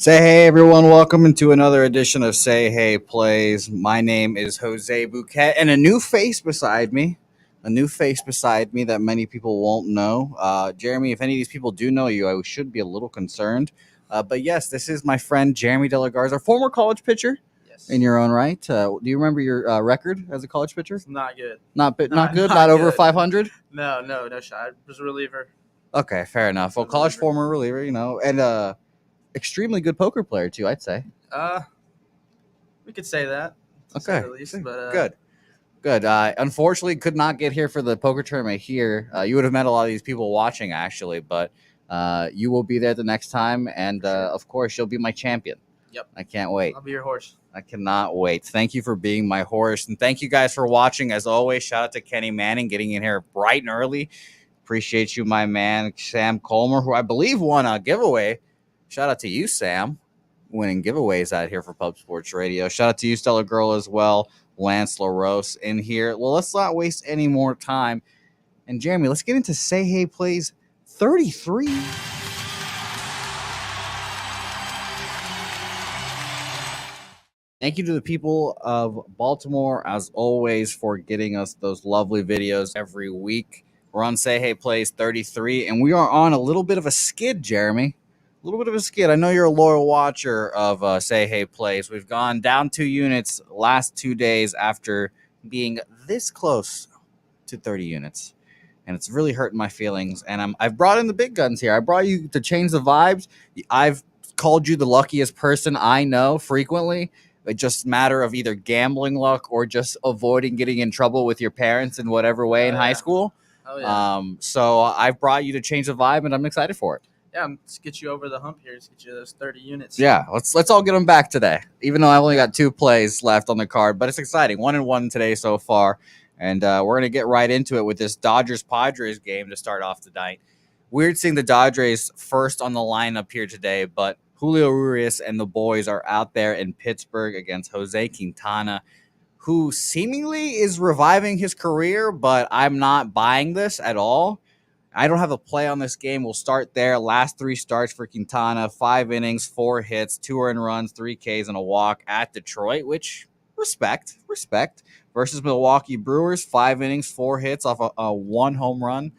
Say hey everyone, welcome into another edition of Say Hey Plays. My name is Jose Bouquett and a new face beside me. A new face beside me that many people won't know. Jeremy, if any of these people do know you, I should be a little concerned. But yes, this is my friend Jeremy De La Garza, former college pitcher Yes. in your own right. Do you remember your record as a college pitcher? It's not good. Not good, Not not over good. 500? No shot. I was a reliever. Okay, fair enough. Well, college former reliever, and extremely good poker player too, I'd say. We could say that. To say the least, but Good. Unfortunately, could not get here for the poker tournament here. You would have met a lot of these people watching, actually, but you will be there the next time, and For sure. of course, you'll be my champion. Yep. I can't wait. I'll be your horse. I cannot wait. Thank you for being my horse, and thank you guys for watching. As always, shout out to Kenny Manning getting in here bright and early. Appreciate you, my man, Sam Colmer, who I believe won a giveaway. Shout out to you, Sam, winning giveaways out here for Pub Sports Radio. Shout out to you, Stellar Girl, as well. Lance LaRose in here. Well, let's not waste any more time. And Jeremy, let's get into Say Hey Plays 33. Thank you to the people of Baltimore, as always, for getting us those lovely videos every week. We're on Say Hey Plays 33, and we are on a little bit of a skid, Jeremy. A little bit of a skid. I know you're a loyal watcher of Say Hey Plays. We've gone down 2 units last 2 days after being this close to 30 units. And it's really hurting my feelings. And I've brought in the big guns here. I brought you to change the vibes. I've called you the luckiest person I know frequently. It's just a matter of either gambling luck or just avoiding getting in trouble with your parents in whatever way in high school. Oh, yeah. So I've brought you to change the vibe, and I'm excited for it. Yeah, let's get you over the hump here. Let's get you those 30 units. Yeah, let's all get them back today. Even though I've only got 2 plays left on the card, but it's exciting. 1-1 today so far, and we're gonna get right into it with this Dodgers-Padres game to start off the night. Weird seeing the Dodgers first on the lineup here today, but Julio Urias and the boys are out there in Pittsburgh against Jose Quintana, who seemingly is reviving his career, but I'm not buying this at all. I don't have a play on this game. We'll start there. Last 3 starts for Quintana, 5 innings, 4 hits, 2 earned runs, 3 Ks, and a walk at Detroit, which respect. Versus Milwaukee Brewers, 5 innings, 4 hits off a 1 home run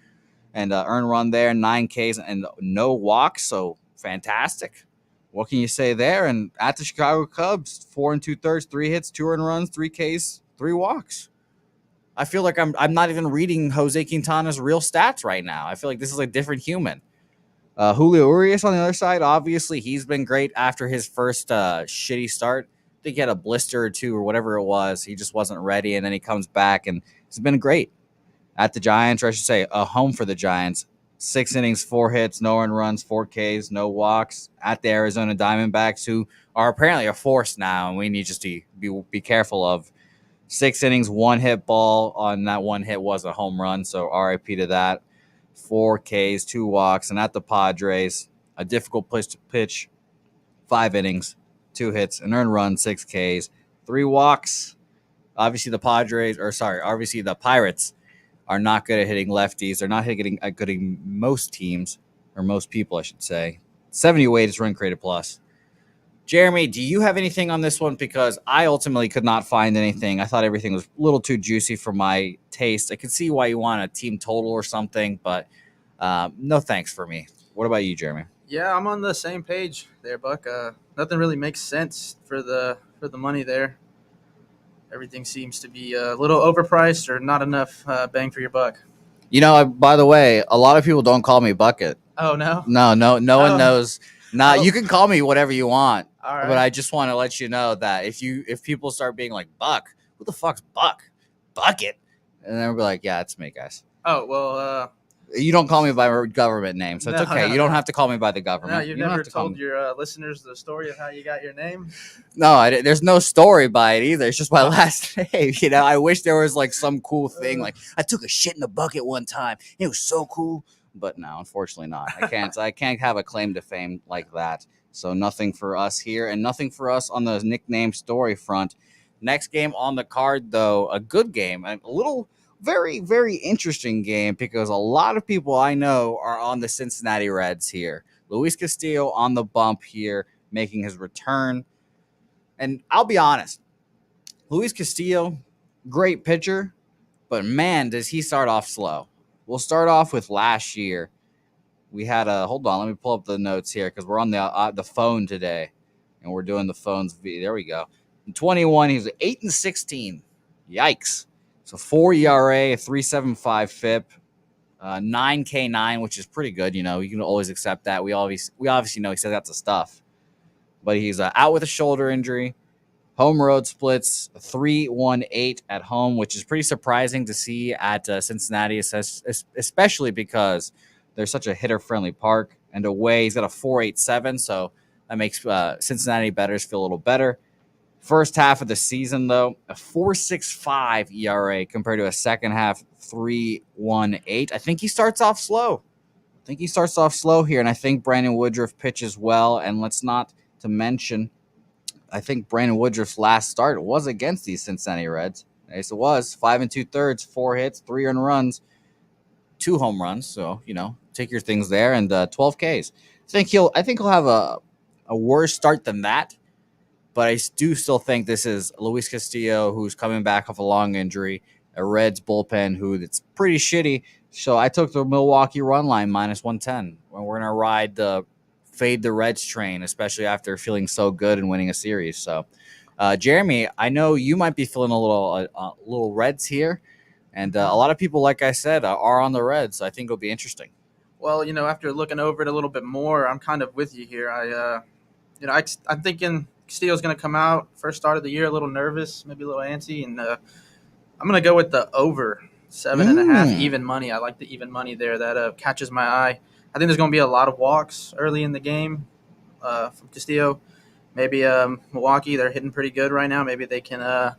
and earned run there, 9 Ks, and no walks. So fantastic. What can you say there? And at the Chicago Cubs, 4 2/3, 3 hits, 2 earned runs, 3 Ks, 3 walks. I feel like I'm not even reading Jose Quintana's real stats right now. I feel like this is a different human. Julio Urias on the other side, obviously he's been great after his first shitty start. I think he had a blister or 2 or whatever it was. He just wasn't ready, and then he comes back, and he's been great. At the Giants, or I should say a home for the Giants, 6 innings, 4 hits, no earned runs, 4 Ks, no walks. At the Arizona Diamondbacks, who are apparently a force now, and we need just to be careful of. 6 innings, 1 hit ball. On that 1 hit was a home run, so RIP to that. 4 Ks, 2 walks. And at the Padres, a difficult place to pitch. 5 innings, 2 hits, an earned run, 6 Ks, 3 walks. Obviously the Pirates are not good at hitting lefties. They're not good at hitting most teams, or most people, I should say. 78 is run created plus. Jeremy, do you have anything on this one? Because I ultimately could not find anything. I thought everything was a little too juicy for my taste. I could see why you want a team total or something, but no thanks for me. What about you, Jeremy? Yeah, I'm on the same page there, Buck. Nothing really makes sense for the money there. Everything seems to be a little overpriced or not enough bang for your buck. By the way, a lot of people don't call me Bucket. Oh, no? No one knows. You can call me whatever you want. All right. But I just want to let you know that if people start being like, Buck, who the fuck's Buck? Bucket. And then we'll be like, yeah, it's me, guys. Oh, well. You don't call me by a government name, so it's okay. You don't have to call me by the government. No, you've never told your listeners the story of how you got your name? No, there's no story by it either. It's just my last name. I wish there was like some cool thing. Like, I took a shit in a bucket one time. It was so cool. But no, unfortunately not. I can't have a claim to fame like that. So nothing for us here, and nothing for us on the nickname story front. Next game on the card, though, a good game, a little very, very interesting game, because a lot of people I know are on the Cincinnati Reds here. Luis Castillo on the bump here, making his return. And I'll be honest, Luis Castillo, great pitcher, but man, does he start off slow. We'll start off with last year. We had a hold on. Let me pull up the notes here because we're on the phone today, and we're doing the phones. There we go. In 21, he was 8-16. Yikes! So 4 ERA, 3.75 FIP, 9K9, which is pretty good. You know, you can always accept that. We obviously know he says that's the stuff, but he's out with a shoulder injury. Home road splits 3.18 at home, which is pretty surprising to see at Cincinnati, especially because they're such a hitter-friendly park. And away, he's got a 4.87, so that makes Cincinnati bettors feel a little better. First half of the season, though, a 4.65 ERA compared to a second half 3.18. I think he starts off slow. Here, and I think Brandon Woodruff pitches well. And let's not to mention, I think Brandon Woodruff's last start was against these Cincinnati Reds. Yes, it was 5 2/3, 4 hits, 3 earned runs, 2 home runs. So take your things there, and 12 Ks. I think he'll have a worse start than that, but I do still think this is Luis Castillo, who's coming back off a long injury, a Reds bullpen it's pretty shitty. So I took the Milwaukee run line -110 when we're gonna ride the fade the Reds train, especially after feeling so good and winning a series. So, Jeremy, I know you might be feeling a little Reds here, and a lot of people, like I said, are on the Reds. So I think it'll be interesting. Well, after looking over it a little bit more, I'm kind of with you here. I'm thinking Castillo's going to come out first start of the year a little nervous, maybe a little antsy, and I'm going to go with the over 7.5 even money. I like the even money there. That catches my eye. I think there's going to be a lot of walks early in the game from Castillo. Maybe Milwaukee, they're hitting pretty good right now. Maybe they can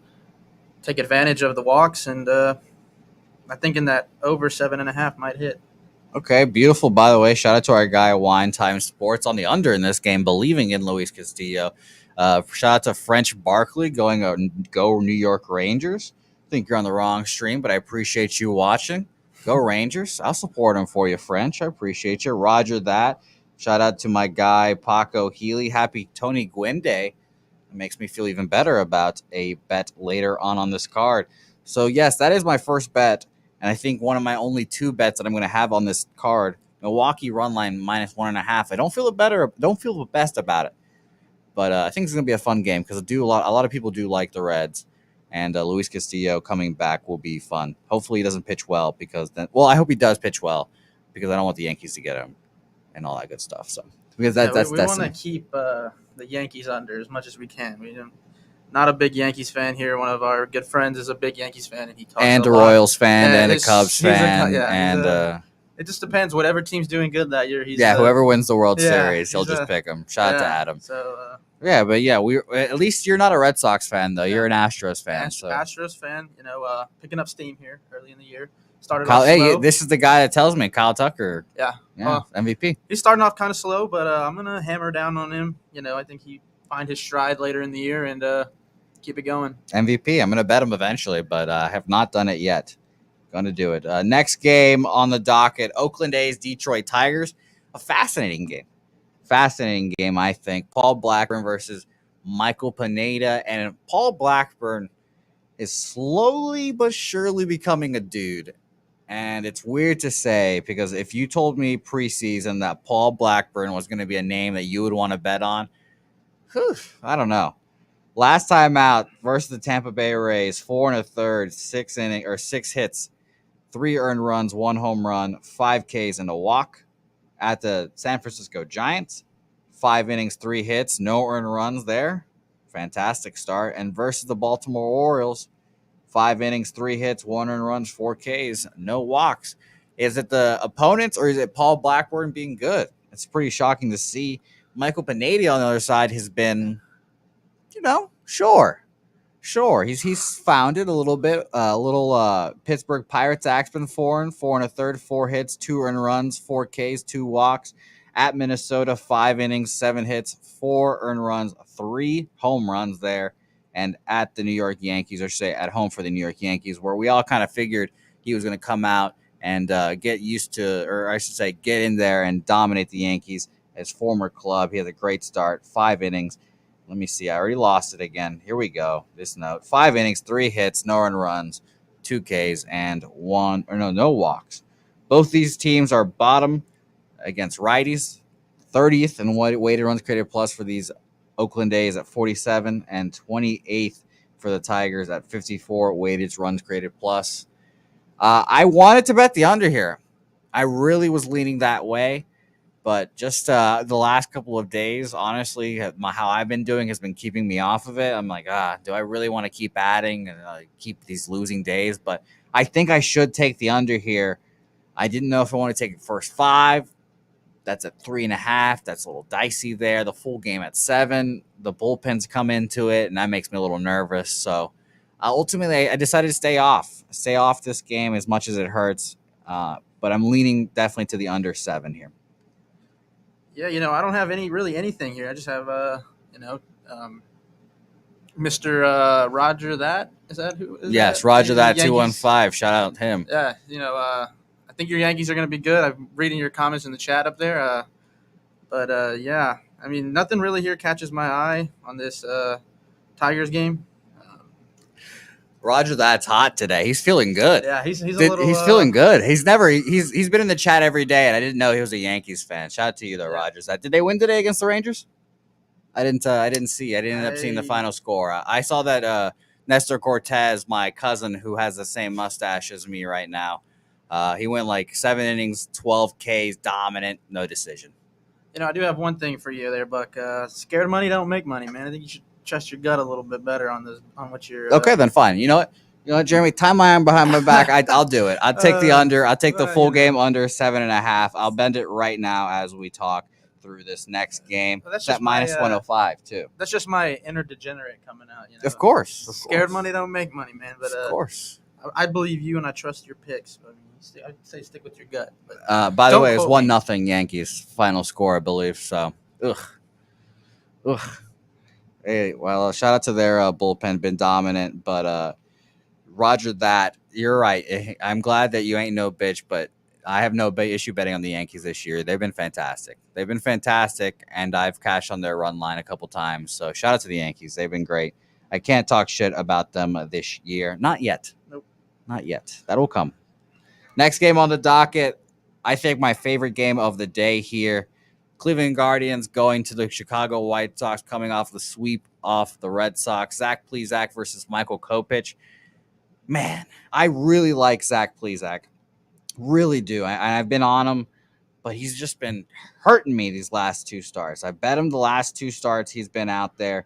take advantage of the walks, and I'm thinking that over 7.5 might hit. Okay, beautiful. By the way, shout out to our guy Wine Time Sports on the under in this game, believing in Luis Castillo. Shout out to French Barkley going go New York Rangers. I think you're on the wrong stream, but I appreciate you watching. Go Rangers. I'll support them for you, French. I appreciate you. Roger that. Shout out to my guy, Paco Healy. Happy Tony Gwynn Day. It makes me feel even better about a bet later on this card. So, yes, that is my first bet. And I think one of my only 2 bets that I'm going to have on this card, Milwaukee run line -1.5. I don't feel the best about it. But I think it's going to be a fun game because a lot of people do like the Reds. And Luis Castillo coming back will be fun. Hopefully he doesn't pitch well I hope he does pitch well because I don't want the Yankees to get him and all that good stuff. So because we want to keep the Yankees under as much as we can. Not a big Yankees fan here. One of our good friends is a big Yankees fan, and he talks and a Royals fan and a Cubs fan. It just depends. Whatever team's doing good that year, whoever wins the World Series, he'll just pick him. Shout out to Adam. So we at least you're not a Red Sox fan though. You're an Astros fan. Astros fan. Picking up steam here early in the year. Started off slow. Hey, this is the guy that tells me Kyle Tucker. Yeah, MVP. He's starting off kind of slow, but I'm gonna hammer down on him. I think he find his stride later in the year and keep it going. MVP. I'm gonna bet him eventually, but I have not done it yet. Going to do it. Next game on the docket: Oakland A's, Detroit Tigers. A fascinating game, I think. Paul Blackburn versus Michael Pineda, and Paul Blackburn is slowly but surely becoming a dude. And it's weird to say because if you told me preseason that Paul Blackburn was going to be a name that you would want to bet on, I don't know. Last time out versus the Tampa Bay Rays, 4 1/3, 6 hits, 3 earned runs, 1 home run, 5 Ks and a walk. At the San Francisco Giants, 5 innings, 3 hits, no earned runs there. Fantastic start. And versus the Baltimore Orioles, 5 innings, 3 hits, 1 earned runs, 4 Ks, no walks. Is it the opponents or is it Paul Blackburn being good? It's pretty shocking to see. Michael Pineda on the other side has been, sure. He's found it a little bit. Pittsburgh Pirates axe been 4 1/3, 4 hits, 2 earned runs, 4 Ks, 2 walks. At Minnesota, 5 innings, 7 hits, 4 earned runs, 3 home runs there. And at the New York Yankees, or say at home for the New York Yankees, where we all kind of figured he was going to come out and get in there and dominate the Yankees. his former club. He had a great start, 5 innings. Let me see. I already lost it again. Here we go. This note: 5 innings, 3 hits, no earned runs, 2 Ks, and no walks. Both these teams are bottom against righties, 30th in weighted runs created plus for these Oakland A's at 47, and 28th for the Tigers at 54 weighted runs created plus. I wanted to bet the under here. I really was leaning that way, but just the last couple of days, honestly, how I've been doing has been keeping me off of it. I'm like, do I really want to keep adding and keep these losing days? But I think I should take the under here. I didn't know if I want to take the first 5. That's at 3.5. That's a little dicey there. The full game at 7. The bullpens come into it, and that makes me a little nervous. So ultimately, I decided to stay off this game as much as it hurts. But I'm leaning definitely to the under 7 here. Yeah, I don't have anything here. I just have Mr. Roger. That is that who? Is yes, that? Roger that Yankees. 215. Shout out him. Yeah, I think your Yankees are going to be good. I'm reading your comments in the chat up there. But yeah, I mean, nothing really here catches my eye on this Tigers game. Roger that's hot today. He's feeling good. Yeah, he's feeling good. He's been in the chat every day, and I didn't know he was a Yankees fan. Shout out to you though, Yeah. Rogers. Did they win today against the Rangers? I didn't see. I didn't end up seeing the final score. I saw that Nestor Cortez, my cousin who has the same mustache as me right now, he went like 7 innings, 12 Ks, dominant, no decision. I do have one thing for you there, Buck. Scared money don't make money, man. I think you should trust your gut a little bit better on what you're. Okay, then fine. You know what, Jeremy? Tie my arm behind my back. I'll do it. I'll take the under. I'll take the full game under 7.5. I'll bend it right now as we talk through this next game. Well, that's at minus 105 too. That's just my inner degenerate coming out. Of course. Scared money don't make money, man. But of course, I believe you and I trust your picks. I mean, I'd say stick with your gut. But, by the way, it's 1-0 Yankees final score, I believe. So, ugh. Hey, well, shout out to their bullpen, been dominant. But Roger, that you're right. I'm glad that you ain't no bitch, but I have no issue betting on the Yankees this year. They've been fantastic. And I've cashed on their run line a couple times. So shout out to the Yankees. They've been great. I can't talk shit about them this year. Not yet. Nope. Not yet. That'll come. Next game on the docket, I think my favorite game of the day here. Cleveland Guardians going to the Chicago White Sox, coming off the sweep off the Red Sox. Zach Plesac versus Michael Kopech. Man, I really like Zach Plesac. Really do. I've been on him, but he's just been hurting me these last 2 starts. I bet him the last 2 starts he's been out there.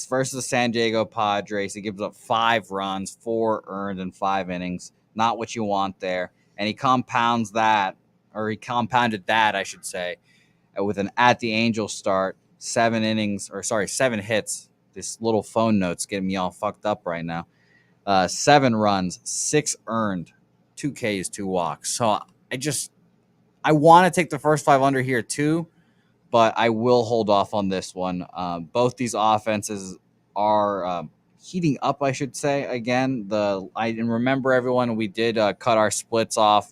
Versus the San Diego Padres, he gives up 5 runs, 4 earned in 5 innings. Not what you want there. And he compounded that, I should say, with an at the Angels start, 7 hits. This little phone note's getting me all fucked up right now. 7 runs, 6 earned, 2 Ks, 2 walks. So I want to take the first 5 under here too, but I will hold off on this one. Both these offenses are heating up, I should say. Again, I remember everyone, we did cut our splits off.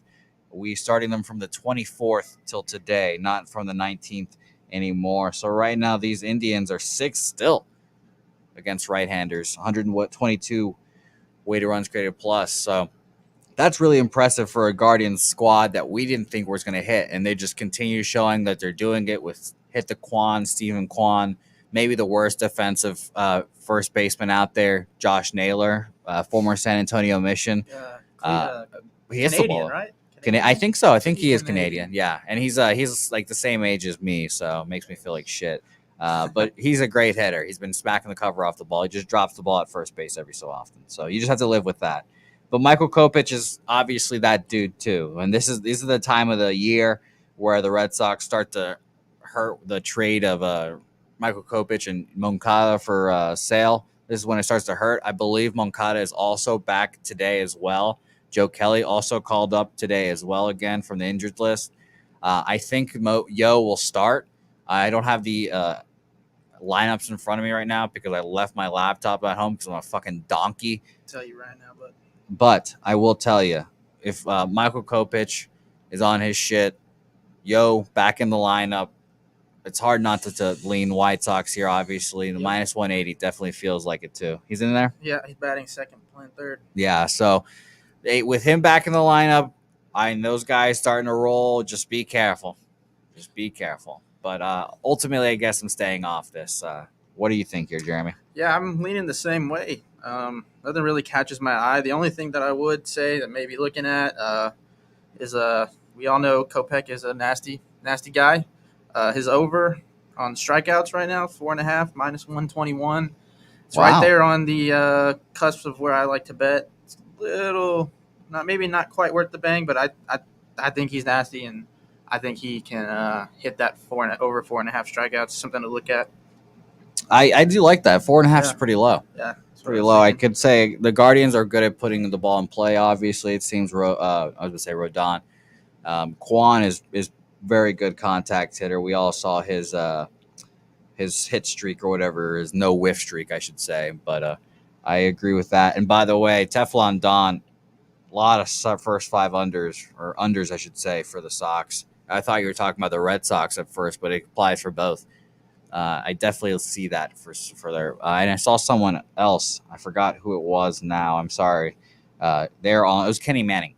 We starting them from the 24th till today, not from the 19th anymore. So right now, these Indians are 6th still against right-handers, 122 weighted runs created plus. So that's really impressive for a Guardians squad that we didn't think was going to hit, and they just continue showing that they're doing it with Stephen Kwan, maybe the worst defensive first baseman out there, Josh Naylor, former San Antonio Mission. He is Canadian, right? I think so. I think he is Canadian. Yeah, and he's like the same age as me, so it makes me feel like shit. But he's a great hitter. He's been smacking the cover off the ball. He just drops the ball at first base every so often. So you just have to live with that. But Michael Kopech is obviously that dude too. And this is the time of the year where the Red Sox start to hurt the trade of Michael Kopech and Moncada for sale. This is when it starts to hurt. I believe Moncada is also back today as well. Joe Kelly also called up today as well, again, from the injured list. I think Yo will start. I don't have the lineups in front of me right now because I left my laptop at home because I'm a fucking donkey. I'll tell you right now, But I will tell you, if Michael Kopech is on his shit, Yo back in the lineup, it's hard not to lean White Sox here, obviously. The Yep. minus 180 definitely feels like it, too. He's in there? Yeah, he's batting second, playing third. Yeah, so with him back in the lineup, those guys starting to roll. Just be careful. Just be careful. But ultimately, I guess I'm staying off this. What do you think here, Jeremy? Yeah, I'm leaning the same way. Nothing really catches my eye. The only thing that I would say that maybe looking at is we all know Kopech is a nasty guy. His over on strikeouts right now, 4.5, minus 121. It's Wow. right there on the cusp of where I like to bet. It's a little, not quite worth the bang, but I think he's nasty, and I think he can hit that over 4.5 strikeouts. Something to look at. I do like that. 4.5 is Yeah. pretty low. Yeah, Pretty low. I could say the Guardians are good at putting the ball in play. Obviously, it seems. I was going to say Rodon. Quan is very good contact hitter. We all saw his hit streak or whatever, his no whiff streak, I should say. But I agree with that. And by the way, Teflon Don, a lot of first 5 unders, I should say, for the Sox. I thought you were talking about the Red Sox at first, but it applies for both. I definitely see that for their. And I saw someone else. I forgot who it was now. I'm sorry. It was Kenny Manning.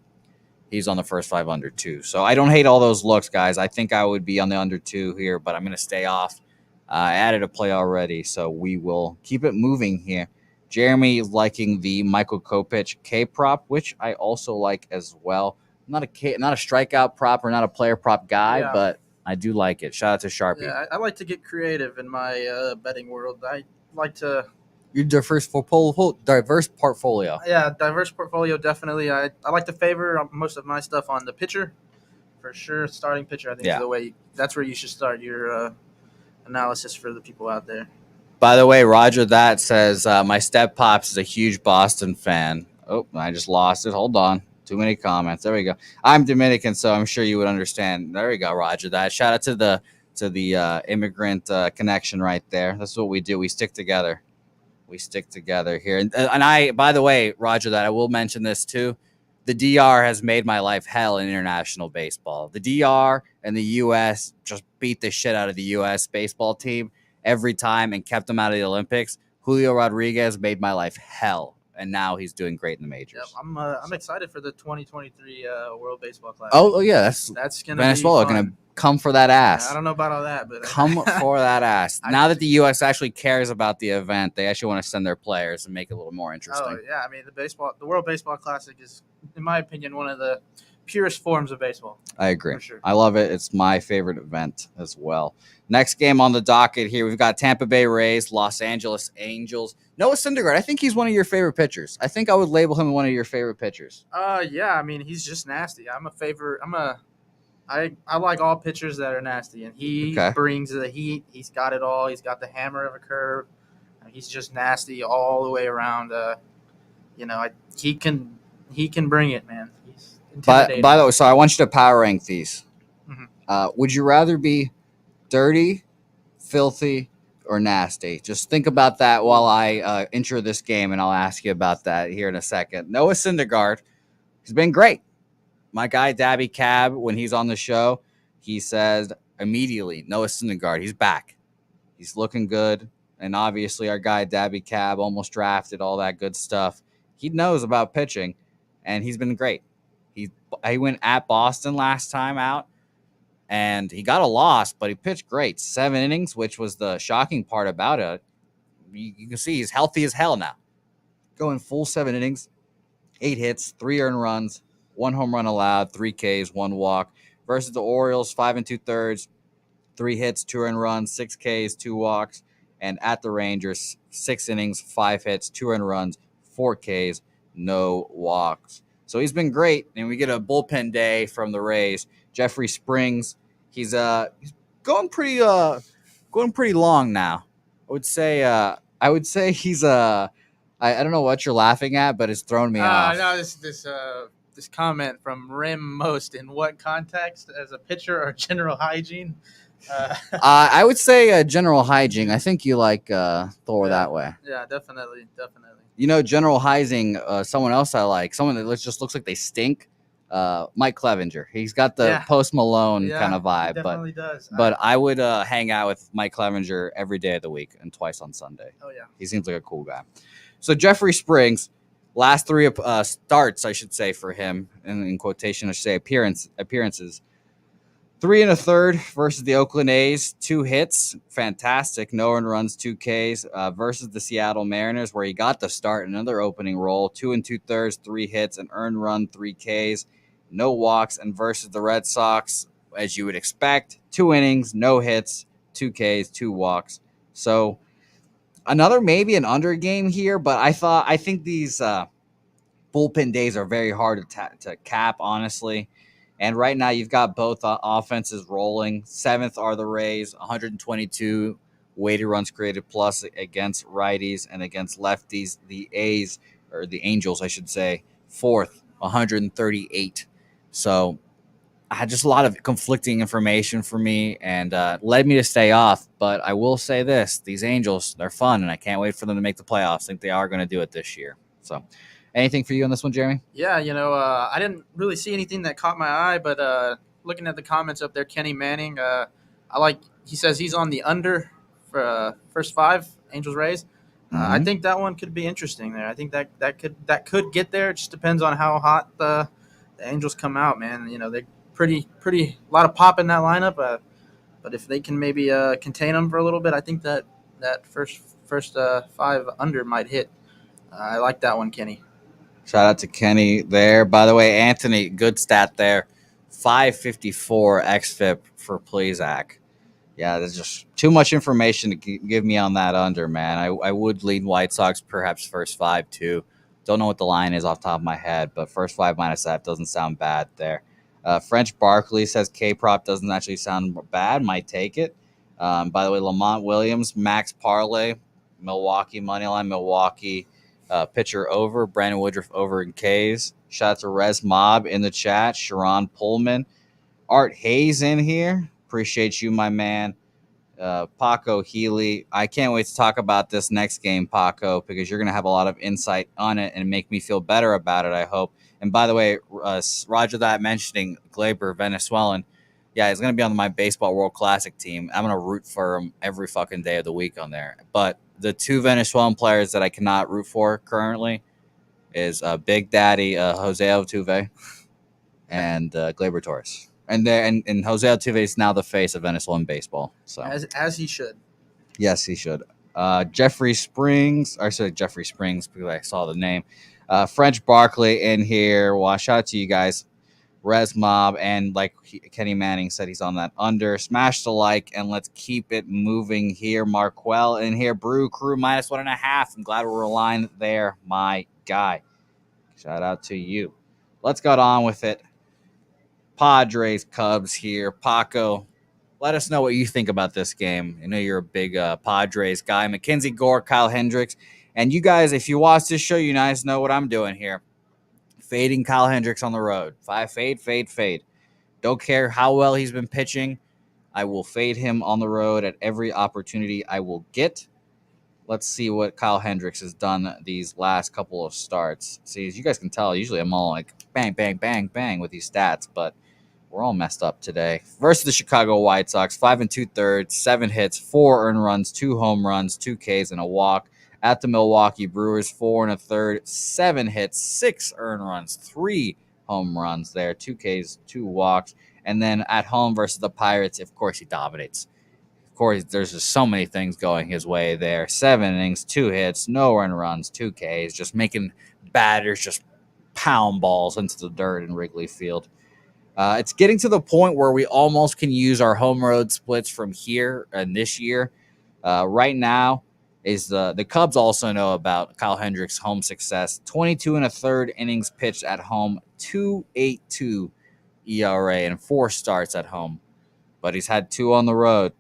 He's on the first 5 under too. So I don't hate all those looks, guys. I think I would be on the under 2 here, but I'm going to stay off. I added a play already, so we will keep it moving here. Jeremy is liking the Michael Kopech K prop, which I also like as well. I'm not a strikeout prop or not a player prop guy, but I do like it. Shout out to Sharpie. Yeah, I like to get creative in my betting world. I like to. Your diverse portfolio. Yeah, diverse portfolio, definitely. I like to favor most of my stuff on the pitcher. For sure, starting pitcher, I think is the way. That's where you should start your analysis for the people out there. By the way, Roger that says, my step pops is a huge Boston fan. Oh, I just lost it. Hold on. Too many comments. There we go. I'm Dominican, so I'm sure you would understand. There we go, Roger that. Shout out to the immigrant connection right there. That's what we do. We stick together. We stick together here. And I, by the way, Roger that, I will mention this too. The DR has made my life hell in international baseball. The DR and the U.S. just beat the shit out of the U.S. baseball team every time and kept them out of the Olympics. Julio Rodriguez made my life hell, and now he's doing great in the majors. Yep, I'm excited for the 2023 World Baseball Classic. Oh yeah, that's gonna Venezuela be fun. gonna come for that ass. I don't know about all that, but come for that ass. Now that the U.S. actually cares about the event, they actually want to send their players and make it a little more interesting. Oh yeah, I mean the World Baseball Classic is, in my opinion, one of the purest forms of baseball. I agree. For sure. I love it. It's my favorite event as well. Next game on the docket here, we've got Tampa Bay Rays, Los Angeles Angels. Noah Syndergaard, I think he's one of your favorite pitchers. I think I would label him one of your favorite pitchers. Yeah, I mean he's just nasty. I like all pitchers that are nasty, and he brings the heat. He's got it all. He's got the hammer of a curve. He's just nasty all the way around. He can bring it, man. He's intimidating. By the way, so I want you to power rank these. Mm-hmm. Would you rather be dirty, filthy, or nasty? Just think about that while I intro this game, and I'll ask you about that here in a second. Noah Syndergaard, he's been great. My guy, Dabby Cab, when he's on the show, he says immediately, Noah Syndergaard, he's back. He's looking good. And obviously our guy, Dabby Cab, almost drafted, all that good stuff. He knows about pitching, and he's been great. He went at Boston last time out, and he got a loss, but he pitched great. 7 innings, which was the shocking part about it. You can see he's healthy as hell now. Going full 7 innings, 8 hits, 3 earned runs, 1 home run allowed, 3 Ks, 1 walk. Versus the Orioles, 5 2/3, 3 hits, 2 earned runs, 6 Ks, 2 walks. And at the Rangers, 6 innings, 5 hits, 2 earned runs, 4 Ks, no walks. So he's been great. And we get a bullpen day from the Rays. Jeffrey Springs, he's going pretty long now. I would say he's I don't know what you're laughing at, but it's thrown me off. No, this comment from Rim Most, in what context, as a pitcher or general hygiene? I would say general hygiene. I think you like Thor that way. Yeah, definitely. You know, general hygiene. Someone else I like. Someone that just looks like they stink. Mike Clevenger. He's got the Post Malone kind of vibe, he definitely does. But I would hang out with Mike Clevenger every day of the week and twice on Sunday. Oh yeah, he seems like a cool guy. So Jeffrey Springs, last three starts, I should say, for him, and in quotation, I should say appearances. 3 1/3 versus the Oakland A's, 2 hits, fantastic. No earned runs, 2 Ks. Versus the Seattle Mariners, where he got the start, another opening role, 2 2/3, 3 hits, an earned run, 3 Ks, no walks. And versus the Red Sox, as you would expect, 2 innings, no hits, 2 Ks, 2 walks. So another maybe an under game here, but I think these bullpen days are very hard to cap, honestly. And right now, you've got both offenses rolling. 7th are the Rays, 122 weighted runs created plus against righties and against lefties. The A's, or the Angels, I should say, 4th, 138. So I had just a lot of conflicting information for me and led me to stay off. But I will say this, these Angels, they're fun, and I can't wait for them to make the playoffs. I think they are going to do it this year. So anything for you on this one, Jeremy? Yeah, I didn't really see anything that caught my eye, but looking at the comments up there, Kenny Manning, he says he's on the under for first 5 Angels Rays. I think that one could be interesting there. I think that could get there. It just depends on how hot the Angels come out, man. They're pretty a lot of pop in that lineup. But if they can maybe contain them for a little bit, I think that first 5 under might hit. I like that one, Kenny. Shout out to Kenny there. By the way, Anthony, good stat there. 554 xFIP for Plesac. Yeah, there's just too much information to give me on that under, man. I would lead White Sox perhaps first 5 too. Don't know what the line is off the top of my head, but first 5 minus that doesn't sound bad there. French Barkley says K-Prop doesn't actually sound bad. Might take it. By the way, Lamont Williams, Max Parlay, Milwaukee, moneyline Milwaukee. Pitcher over, Brandon Woodruff over in K's. Shout out to Res Mob in the chat. Sharon Pullman. Art Hayes in here. Appreciate you, my man. Paco Healy. I can't wait to talk about this next game, Paco, because you're going to have a lot of insight on it and make me feel better about it, I hope. And by the way, Roger that mentioning Glaber, Venezuelan. Yeah, he's going to be on my Baseball World Classic team. I'm going to root for him every fucking day of the week on there. But the 2 Venezuelan players that I cannot root for currently is Big Daddy Jose Altuve and Gleyber Torres. And Jose Altuve is now the face of Venezuelan baseball. So as he should. Yes, he should. Jeffrey Springs, because I saw the name. French Barkley in here. Well, shout out to you guys. Res Mob, and like Kenny Manning said, he's on that under. Smash the like, and let's keep it moving here. Marquell in here. Brew Crew -1.5. I'm glad we're aligned there, my guy. Shout out to you. Let's get on with it. Padres, Cubs here. Paco, let us know what you think about this game. I know you're a big Padres guy. Mackenzie Gore, Kyle Hendricks. And you guys, if you watch this show, you guys know what I'm doing here. Fading Kyle Hendricks on the road. Fade. Don't care how well he's been pitching. I will fade him on the road at every opportunity I will get. Let's see what Kyle Hendricks has done these last couple of starts. See, as you guys can tell, usually I'm all like bang, bang, bang, bang with these stats, but we're all messed up today. Versus the Chicago White Sox, 5 2/3, 7 hits, 4 earned runs, 2 home runs, 2 Ks, and a walk. At the Milwaukee Brewers, 4 1/3, 7 hits, 6 earned runs, 3 home runs there, 2 Ks, 2 walks. And then at home versus the Pirates, of course, he dominates. Of course, there's just so many things going his way there. 7 innings, 2 hits, no earned runs, 2 Ks, just making batters just pound balls into the dirt in Wrigley Field. It's getting to the point where we almost can use our home road splits from here and this year. Right now, is the Cubs also know about Kyle Hendricks' home success. 22 1/3 innings pitched at home, 2.82 ERA, and 4 starts at home. But he's had 2 on the road,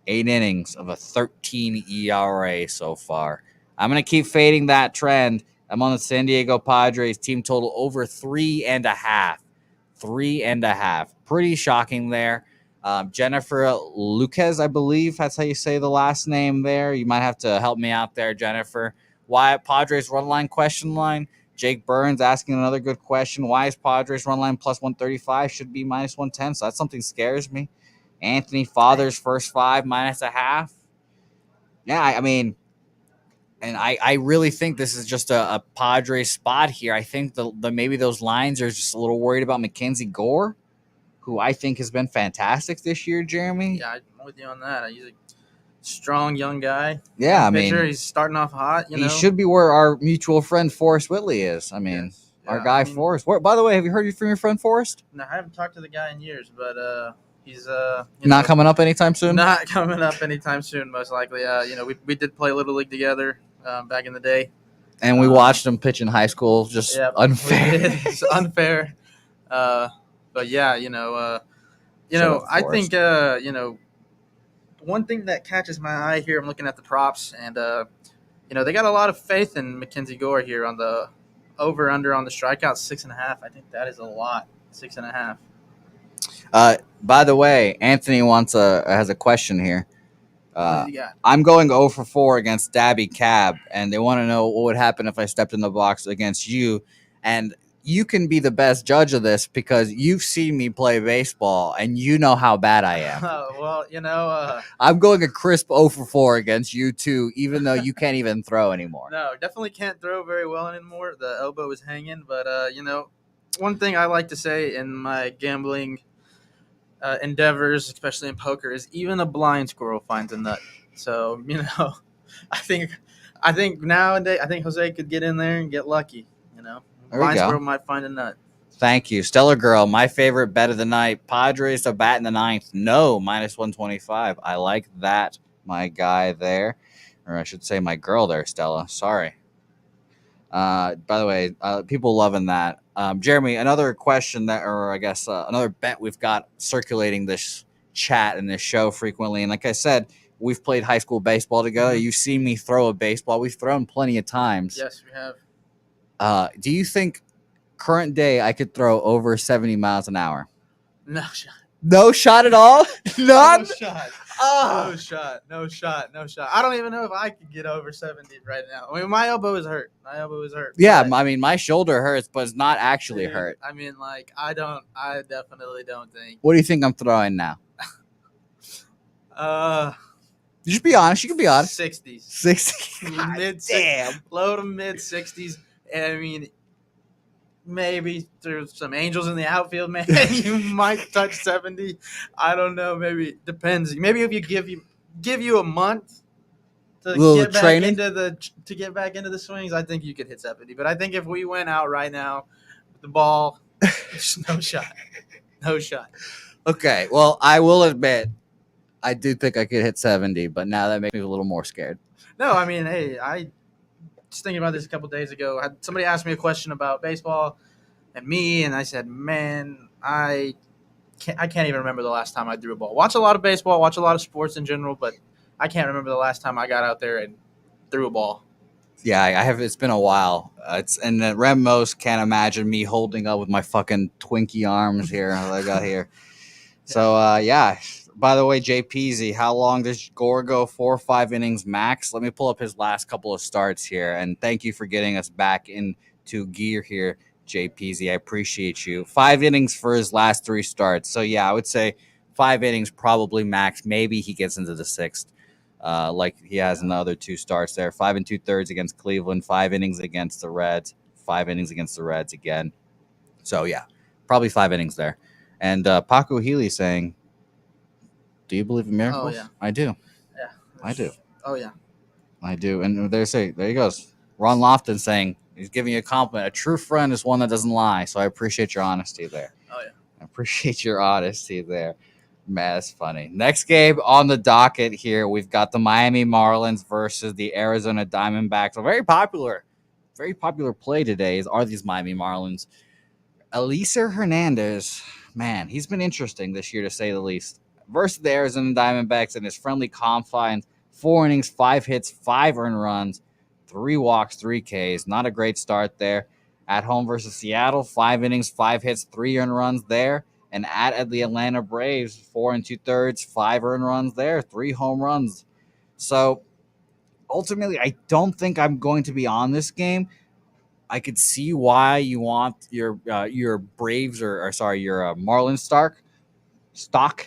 8 innings of a 13 ERA so far. I'm going to keep fading that trend. I'm on the San Diego Padres team total over 3.5. 3.5. Pretty shocking there. Jennifer Lucas, I believe that's how you say the last name there. You might have to help me out there, Jennifer. Why Padres run line, question line? Jake Burns asking another good question. Why is Padres run line plus 135? Should be minus 110. So that's something scares me. Anthony Father's first 5 minus a half. Yeah, I mean, and I really think this is just a Padres spot here. I think the maybe those lines are just a little worried about Mackenzie Gore, who I think has been fantastic this year, Jeremy. Yeah, I'm with you on that. He's a strong young guy. Yeah, young pitcher. He's starting off hot. He should be where our mutual friend Forrest Whitley is. I mean, yes. our guy Forrest. By the way, have you heard from your friend Forrest? No, I haven't talked to the guy in years, but he's not coming up anytime soon. Not coming up anytime soon, most likely. We did play Little League together back in the day, and we watched him pitch in high school. Just unfair. It's unfair. But yeah, I think one thing that catches my eye here. I'm looking at the props, and they got a lot of faith in Mackenzie Gore here on the over under on the strikeout 6.5. I think that is a lot. 6.5. By the way, Anthony has a question here. What do you got? I'm going 0 for 4 against Dabby Cab, and they want to know what would happen if I stepped in the box against you. And you can be the best judge of this because you've seen me play baseball, and you know how bad I am. Well, I'm going a crisp 0 for 4 against you, too, even though you can't even throw anymore. No, definitely can't throw very well anymore. The elbow is hanging. But, one thing I like to say in my gambling endeavors, especially in poker, is even a blind squirrel finds a nut. So I think nowadays Jose could get in there and get lucky. Blind squirrel might find a nut. Thank you, Stellar Girl. My favorite bet of the night: Padres to bat in the ninth. No, minus 125. I like that, my guy there, or I should say my girl there, Stella. Sorry. By the way, people loving that. Jeremy, another question another bet we've got circulating this chat and this show frequently. And like I said, we've played high school baseball together. You've seen me throw a baseball. We've thrown plenty of times. Yes, we have. Do you think current day I could throw over 70 miles an hour? No shot. No shot at all? None? No shot. Oh. No shot. I don't even know if I could get over 70 right now. I mean, my elbow is hurt. Yeah, I mean, my shoulder hurts, but it's not actually hurt. I mean, I definitely don't think. What do you think I'm throwing now? You should be honest. You can be honest. 60s. 60s. Damn. Low to mid 60s. And I mean, maybe through some angels in the outfield, man, you might touch 70. I don't know. Maybe it depends. Maybe if you give you a month to get back into the swings, I think you could hit 70. But I think if we went out right now with the ball, there's no shot. No shot. Okay. Well, I will admit, I do think I could hit 70, but now that makes me a little more scared. No, I mean, hey, I was thinking about this a couple of days ago. Somebody asked me a question about baseball and me, and I said, man, I can't even remember the last time I threw a ball. Watch a lot of baseball, watch a lot of sports in general, but I can't remember the last time I got out there and threw a ball. Yeah, I have. It's been a while. And Rem most can't imagine me holding up with my fucking Twinkie arms here that I got here. So, yeah. By the way, JPZ, how long does Gore go? 4 or 5 innings max? Let me pull up his last couple of starts here. And thank you for getting us back into gear here, JPZ. I appreciate you. 5 innings for his last 3 starts. So, yeah, I would say 5 innings probably max. Maybe he gets into the 6th, like he has in the other 2 starts there. 5 2/3 against Cleveland, 5 innings against the Reds, 5 innings against the Reds again. So, yeah, probably 5 innings there. And Paco Healy saying, do you believe in miracles? Oh, yeah. I do. Yeah. I do. Oh, yeah. I do. And there he goes. Ron Lofton saying he's giving you a compliment. A true friend is one that doesn't lie. So I appreciate your honesty there. Oh, yeah. I appreciate your honesty there. Man, that's funny. Next game on the docket here, we've got the Miami Marlins versus the Arizona Diamondbacks. A very popular play today are these Miami Marlins. Elieser Hernandez, man, he's been interesting this year to say the least. Versus the Arizona Diamondbacks in his friendly confines, 4 innings, 5 hits, 5 earned runs, 3 walks, 3 Ks. Not a great start there. At home versus Seattle, 5 innings, 5 hits, 3 earned runs there. And at the Atlanta Braves, 4 2/3, 5 earned runs there, 3 home runs. So ultimately, I don't think I'm going to be on this game. I could see why you want your Braves or sorry, your Marlins stock.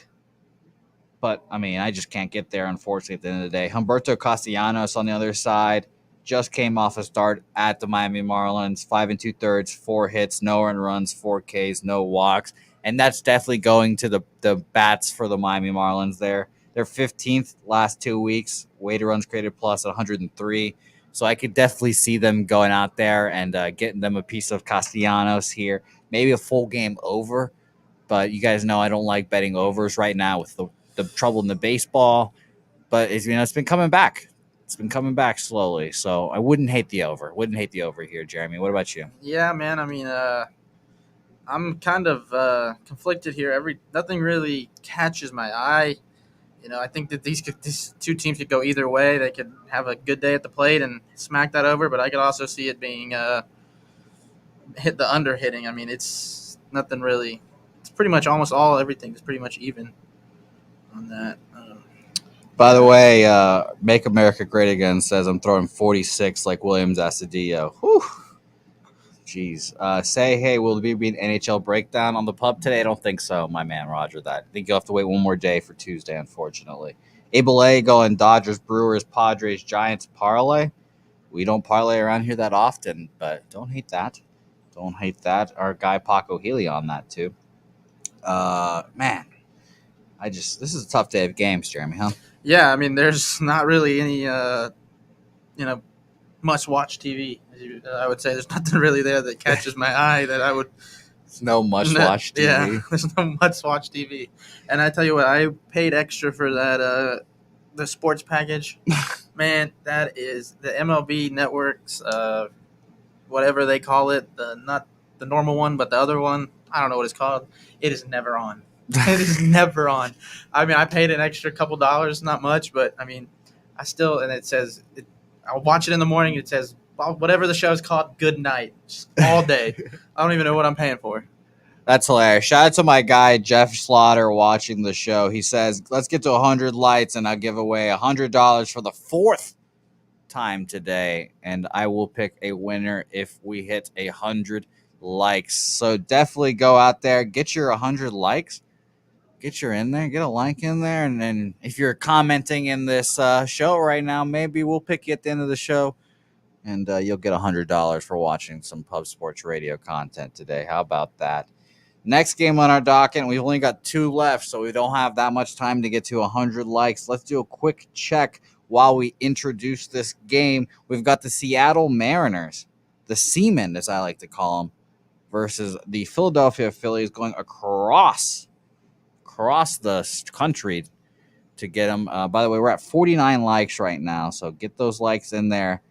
But I mean, I just can't get there, unfortunately, at the end of the day. Humberto Castellanos on the other side just came off a start at the Miami Marlins, 5 2/3, 4 hits, no earned runs, 4 Ks, no walks. And that's definitely going to the bats for the Miami Marlins there. They're 15th last 2 weeks, weighted runs created plus 103. So I could definitely see them going out there and getting them a piece of Castellanos here. Maybe a full game over, but you guys know I don't like betting overs right now with the trouble in the baseball. But it's been coming back. It's been coming back slowly. So I wouldn't hate the over. Wouldn't hate the over here, Jeremy. What about you? Yeah, man. I mean, I'm kind of conflicted here. Nothing really catches my eye. I think that these two teams could go either way. They could have a good day at the plate and smack that over, but I could also see it being hit the under hitting. I mean, it's nothing really. It's pretty much almost everything is pretty much even on that. By the way, Make America Great Again says I'm throwing 46 like Williams Astudillo. Whew. Jeez. Say, hey, will there be an NHL breakdown on the pub today? I don't think so, my man, Roger. That. I think you'll have to wait one more day for Tuesday, unfortunately. Abel A going Dodgers, Brewers, Padres, Giants parlay. We don't parlay around here that often, but don't hate that. Don't hate that. Our guy Paco Healy on that too. Man, this is a tough day of games, Jeremy, huh? Yeah, I mean, there's not really any must-watch TV. I would say there's nothing really there that catches my eye that I would. There's no must-watch TV. Yeah, there's no must-watch TV. And I tell you what, I paid extra for that the sports package. Man, that is the MLB networks, whatever they call it, not the normal one, but the other one. I don't know what it's called. It is never on. It is never on. I mean, I paid an extra couple dollars, not much, but I mean, and it says, I'll watch it in the morning. It says, whatever the show is called, good night, just all day. I don't even know what I'm paying for. That's hilarious. Shout out to my guy, Jeff Slaughter, watching the show. He says, let's get to 100 lights, and I'll give away $100 for the fourth time today, and I will pick a winner if we hit 100 likes. So definitely go out there, get your 100 likes. Get your in there, get a like in there, and then if you're commenting in this show right now, maybe we'll pick you at the end of the show, and you'll get $100 for watching some Pub Sports Radio content today. How about that? Next game on our docket, we've only got 2 left, so we don't have that much time to get to 100 likes. Let's do a quick check while we introduce this game. We've got the Seattle Mariners, the Seamen, as I like to call them, versus the Philadelphia Phillies, going across the country to get them. By the way, we're at 49 likes right now, so get those likes in there,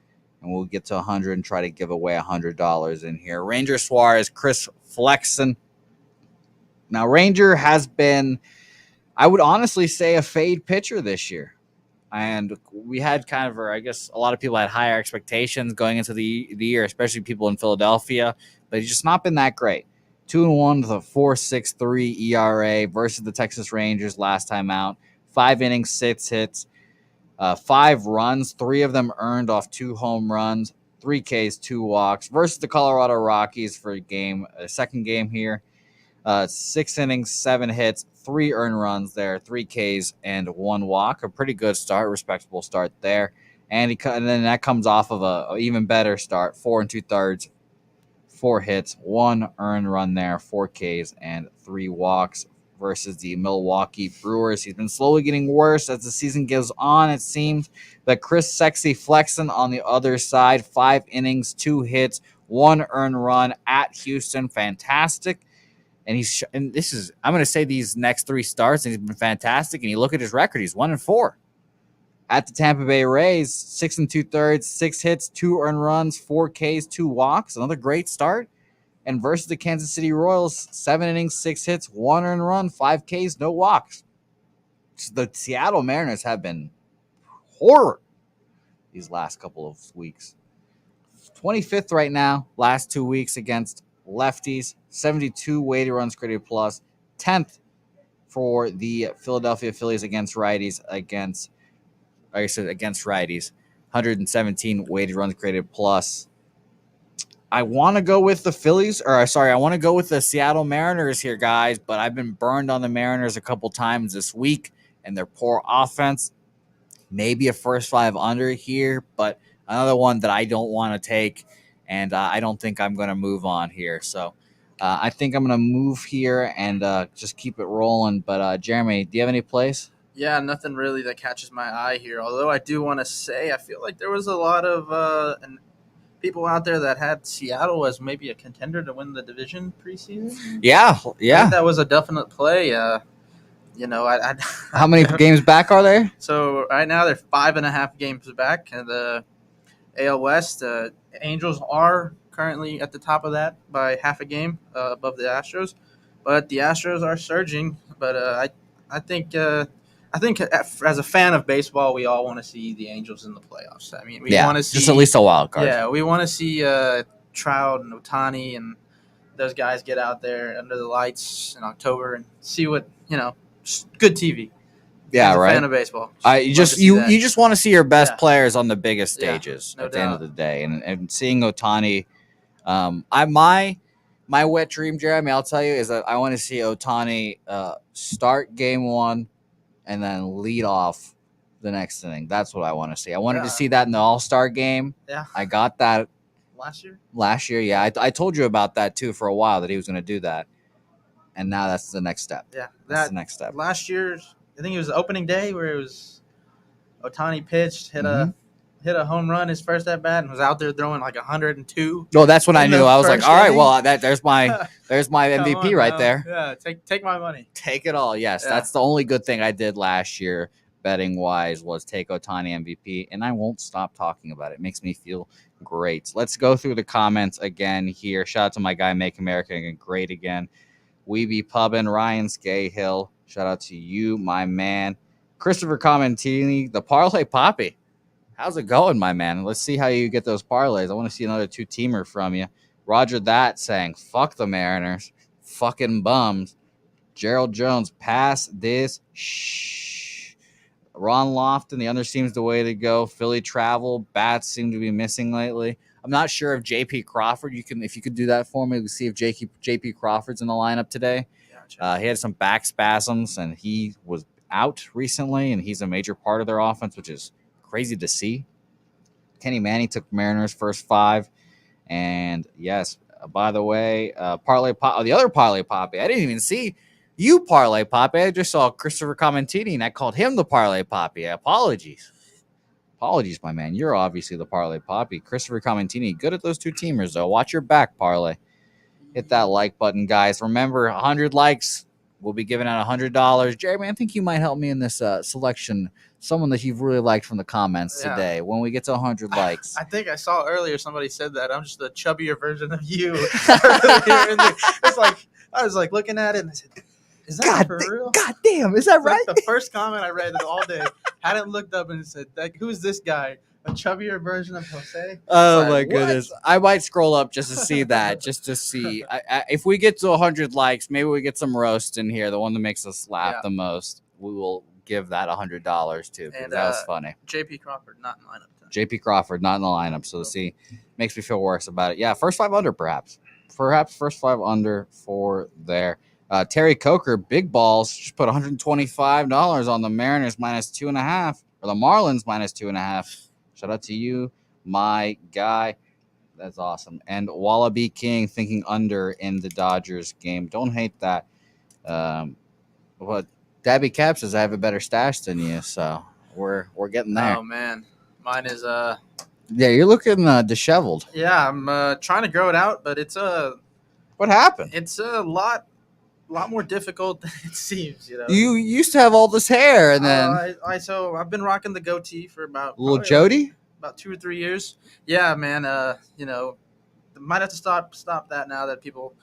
and we'll get to 100 and try to give away $100 in here. Ranger Suarez, Chris Flexen. Now, Ranger has been, I would honestly say, a fade pitcher this year. And we had kind of, or I guess a lot of people had higher expectations going into the year, especially people in Philadelphia, but he's just not been that great. 2-1 with a 4.63 ERA versus the Texas Rangers last time out. 5 innings, 6 hits, 5 runs, 3 of them earned off 2 home runs, 3 Ks, 2 walks versus the Colorado Rockies for a second game here. 6 innings, 7 hits, 3 earned runs there, 3 Ks, and 1 walk. A pretty good start, respectable start there. And then that comes off of a even better start, 4 2/3, 4 hits, 1 earned run there, 4 Ks, and 3 walks versus the Milwaukee Brewers. He's been slowly getting worse as the season goes on, it seems. But Chris Sexy Flexen on the other side, 5 innings, 2 hits, 1 earned run at Houston. Fantastic. And I'm going to say these next 3 starts, and he's been fantastic. And you look at his record, he's 1-4. At the Tampa Bay Rays, 6 2/3, 6 hits, 2 earned runs, 4 Ks, 2 walks. Another great start. And versus the Kansas City Royals, 7 innings, 6 hits, 1 earned run, 5 Ks, no walks. The Seattle Mariners have been horror these last couple of weeks. 25th right now, last 2 weeks against lefties, 72 weighted runs created plus, 10th for the Philadelphia Phillies against righties, against 117 weighted runs created plus. I want to go with the Phillies, or sorry, I want to go with the Seattle Mariners here, guys. But I've been burned on the Mariners a couple times this week and their poor offense. Maybe a first 5 under here, but another one that I don't want to take, and I don't think I'm going to move on here. So I think I'm going to move here and just keep it rolling. But Jeremy, do you have any plays? Yeah, nothing really that catches my eye here. Although I do want to say, I feel like there was a lot of people out there that had Seattle as maybe a contender to win the division preseason. Yeah. I think that was a definite play. How many games back are there? So right now they're 5.5 games back, and the AL West. Angels are currently at the top of that by half a game above the Astros, but the Astros are surging. But I think as a fan of baseball, we all want to see the Angels in the playoffs. I mean, we want to see just at least a wild card. Yeah, we want to see Trout and Ohtani and those guys get out there under the lights in October and see what good TV. Yeah, as a right. fan of baseball. You just want to see your best players on the biggest stages at the end of the day, and seeing Ohtani. My wet dream, Jeremy, I'll tell you, is that I want to see Ohtani start game 1 and then lead off the next inning. That's what I want to see. I wanted to see that in the All-Star game. Yeah, I got that last year. Yeah, I told you about that too for a while, that he was going to do that, and now that's the next step. Yeah, that's the next step. Last year, I think it was the opening day where it was Ohtani pitched, hit a home run his first at bat, and was out there throwing like 102. No, that's when I knew. I was like, all right, well, there's my MVP right there. Yeah, take my money. Take it all. Yes, that's the only good thing I did last year, betting wise, was take Ohtani MVP, and I won't stop talking about it. It makes me feel great. Let's go through the comments again here. Shout out to my guy, Make America Great Again. We Be Pubbin', Ryan Scahill. Shout out to you, my man. Christopher Commentini, the Parlay Poppy. How's it going, my man? Let's see how you get those parlays. I want to see another 2-teamer from you. Roger That saying, fuck the Mariners. Fucking bums. Gerald Jones, pass this. Shh. Ron Lofton, the under seems the way to go. Philly travel. Bats seem to be missing lately. I'm not sure if J.P. Crawford, if you could do that for me, to see if J.P. Crawford's in the lineup today. He had some back spasms, and he was out recently, and he's a major part of their offense, which is crazy to see. Kenny Manning took Mariners first 5. And yes, by the way, Parlay Pop, the other Parlay Poppy, I didn't even see you Parlay Poppy. I just saw Christopher Commentini, and I called him the Parlay Poppy. Apologies, my man. You're obviously the Parlay Poppy. Christopher Commentini, good at those 2-teamers, though. Watch your back, Parlay. Hit that like button, guys. Remember, 100 likes, we'll be giving out $100. Jeremy, I think you might help me in this selection. Someone that you've really liked from the comments today. When we get to 100 likes, I think I saw earlier somebody said that I'm just a chubbier version of you. It's like I was like looking at it and I said, "Is that for real? God damn, is that right?" Like the first comment I read all day, hadn't looked up and said, "Who's this guy? A chubbier version of Jose?" Oh my goodness! I might scroll up just to see that, just to see. If we get to 100 likes, maybe we get some roast in here. The one that makes us laugh the most, we will give that $100 to. And that was funny. J.P. Crawford not in the lineup. J.P. Crawford not in the lineup. So see, makes me feel worse about it. Yeah, first 5 under, perhaps first 5 under for there. Terry Coker, big balls, just put $125 on the Mariners -2.5, or the Marlins -2.5. Shout out to you, my guy. That's awesome. And Wallaby King thinking under in the Dodgers game. Don't hate that. But Dabby Cap says I have a better stash than you, so we're getting there. Oh man, mine is Yeah, you're looking disheveled. Yeah, I'm trying to grow it out, but it's What happened? It's a lot more difficult than it seems. You used to have all this hair, and then so I've been rocking the goatee for about little Jody, about 2 or 3 years. Yeah, man. Might have to stop that now that people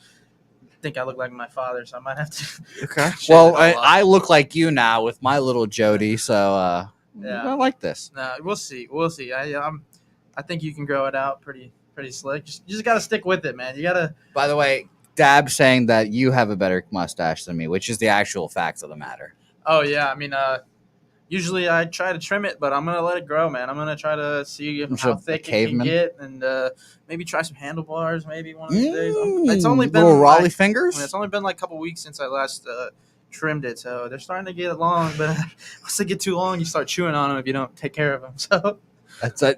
think I look like my father, so I might have to. Okay. Well, I look like you now with my little Jody, so I like this. No, we'll see. I think you can grow it out pretty slick. You just got to stick with it, man. You got to. By the way, Dab saying that you have a better mustache than me, which is the actual facts of the matter. Oh yeah, I mean, Usually I try to trim it, but I'm gonna let it grow, man. I'm gonna try to see how A thick it can caveman. get, and maybe try some handlebars. Maybe one of these days. It's only Little been Raleigh like fingers. it's only been like a couple weeks since I last trimmed it, so they're starting to get long. But once they get too long, you start chewing on them if you don't take care of them. So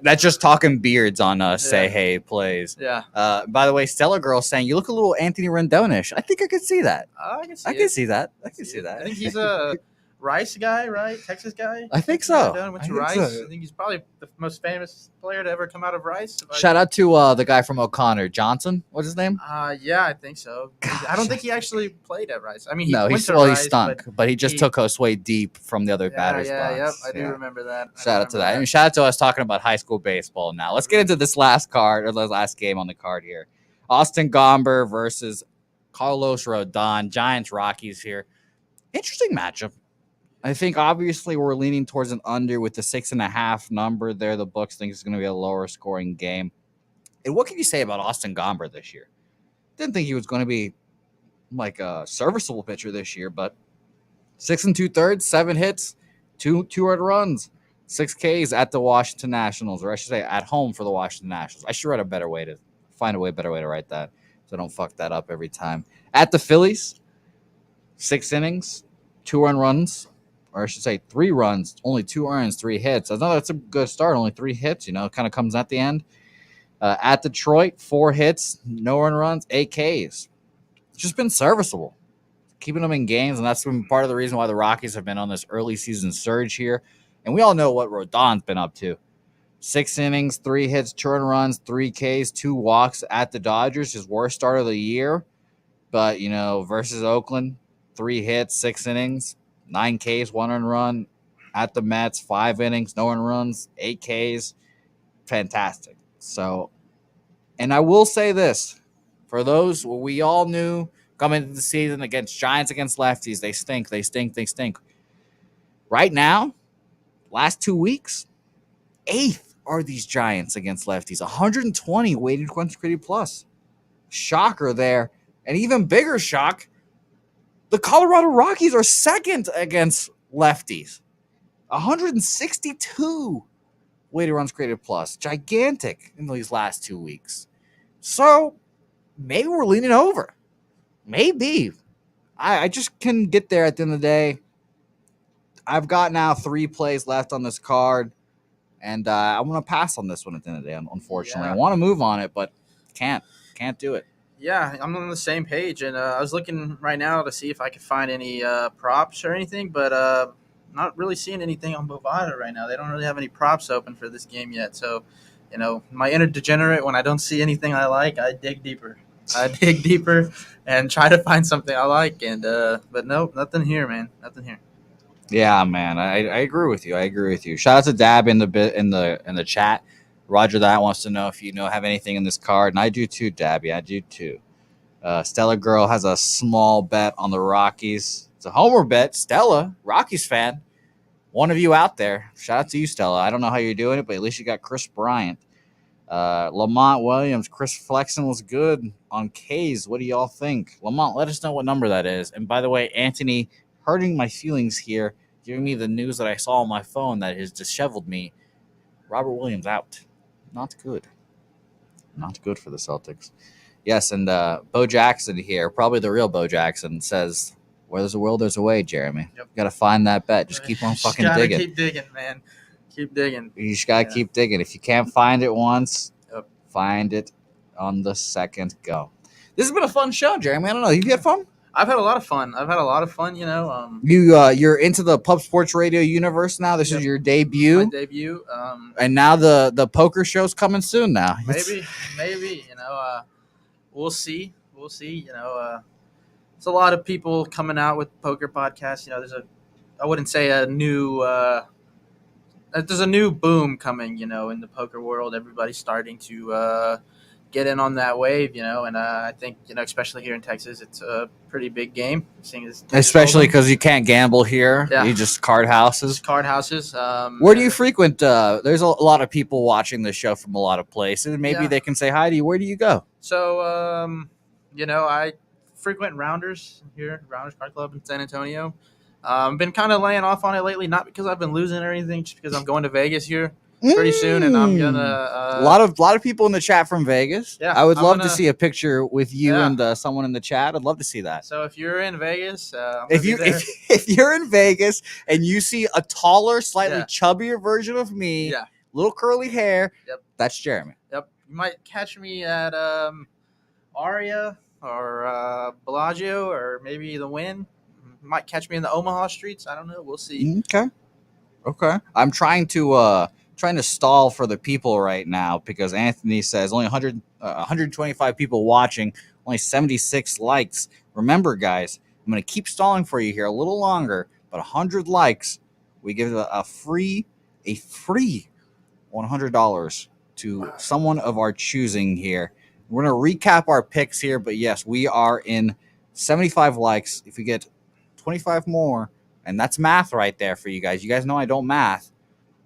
That's just talking beards on Say Yeah. Hey plays. yeah, By the way, Stella Girl saying you look a little Anthony Rendon-ish. I think I could see that. I can see I it. can see that. I I can see see it. that. I think he's a Rice guy, right? Texas guy. I think Texas so. Rendon went I to think Rice. so. I think he's probably the most famous player to ever come out of Rice. Shout out to the guy from O'Connor, Johnson. What's his name? Yeah, I think so. I don't think he actually played at Rice. I mean, he No, went to he Rice, stunk, but he just took us way deep from the other batter's Yep, box. I do remember that. Shout out to that. And shout out to us talking about high school baseball now. Let's get into this last card, or the last game on the card here. Austin Gomber versus Carlos Rodon. Giants Rockies here. Interesting matchup. I think obviously we're leaning towards an under with the 6.5 number there. The books think it's going to be a lower scoring game. And what can you say about Austin Gomber this year? Didn't think he was going to be like a serviceable pitcher this year, but 6 2/3, 7 hits, two earned runs, 6 Ks at the Washington Nationals, or I should say at home for the Washington Nationals. I should write a better way to write that so I don't fuck that up every time. At the Phillies, 6 innings, 2 earned runs, or I should say 3 runs, only 2 earns, 3 hits. I know that's a good start, only 3 hits, it kind of comes at the end. At Detroit, 4 hits, no earned runs, 8 Ks. It's just been serviceable, keeping them in games, and that's been part of the reason why the Rockies have been on this early season surge here. And we all know what Rodon's been up to. 6 innings, 3 hits, 2 earned runs, 3 Ks, 2 walks at the Dodgers, his worst start of the year. But, versus Oakland, 3 hits, 6 innings, 9 Ks, 1 earned run. At the Mets, 5 innings, no earned runs, 8 Ks. Fantastic. So, and I will say this, for those we all knew coming into the season against Giants, against lefties, they stink. Right now, last 2 weeks, 8th are these Giants against lefties. 120 weighted runs created plus. Shocker there. And even bigger shock, the Colorado Rockies are 2nd against lefties. 162 weighted runs created plus. Gigantic in these last 2 weeks. So maybe we're leaning over. Maybe. I just can get there at the end of the day. I've got now 3 plays left on this card, and I'm going to pass on this one at the end of the day, unfortunately. Yeah. I want to move on it, but can't do it. Yeah, I'm on the same page, and I was looking right now to see if I could find any props or anything, but not really seeing anything on Bovada right now. They don't really have any props open for this game yet, so my inner degenerate, when I don't see anything I like, I dig deeper. And try to find something I like, and but no, nothing here, man. Nothing here. Yeah, man, I agree with you. Shout out to Dab in the chat. Roger that wants to know if you have anything in this card, and I do too, Dabby. I do too. Stella Girl has a small bet on the Rockies. It's a homer bet. Stella, Rockies fan, one of you out there. Shout out to you, Stella. I don't know how you're doing it, but at least you got Chris Bryant. Lamont Williams, Chris Flexen was good on K's. What do y'all think? Lamont, let us know what number that is. And by the way, Anthony, hurting my feelings here, giving me the news that I saw on my phone that has disheveled me. Robert Williams out. Not good. Not good for the Celtics. Yes, and Bo Jackson here, probably the real Bo Jackson, says, where there's a will, there's a way, Jeremy. Yep. Got to find that bet. Just keep on fucking digging. Keep digging, man. Keep digging. You just got to keep digging. If you can't find it once, Yep. find it on the second go. This has been a fun show, Jeremy. I don't know. You had fun? I've had a lot of fun. You're into the Pub Sports Radio universe now. This is your debut. My debut. And now the poker show's coming soon now. Maybe. We'll see. There's a lot of people coming out with poker podcasts. I wouldn't say a new. There's a new boom coming. In the poker world, everybody's starting to get in on that wave. And I think especially here in Texas, it's a pretty big game. Especially because you can't gamble here. Yeah. You just card houses. Where do you frequent? There's a lot of people watching the show from a lot of places. Maybe they can say hi to you. Where do you go? So, I frequent Rounders here, Rounders Card Club in San Antonio. Been kind of laying off on it lately, not because I've been losing or anything, just because I'm going to Vegas here pretty soon, and I'm gonna. A lot of people in the chat from Vegas. Yeah, I would I'm love to gonna- see a picture with you Yeah. and someone in the chat. I'd love to see that. So if you're in Vegas, I'm If gonna you be there. if you're in Vegas and you see a taller, slightly Yeah. chubbier version of me, Yeah. little curly hair, Yep. that's Jeremy. Yep, you might catch me at Aria or Bellagio or maybe the Wynn. Might catch me in the Omaha streets. I don't know. We'll see. Okay. I'm trying to stall for the people right now because Anthony says only 125 people watching, only 76 likes. Remember, guys, I'm going to keep stalling for you here a little longer, but 100 likes, we give a free $100 to someone of our choosing here. We're going to recap our picks here, but yes, we are in 75 likes. If we get 25 more, and that's math right there for you guys. You guys know I don't math.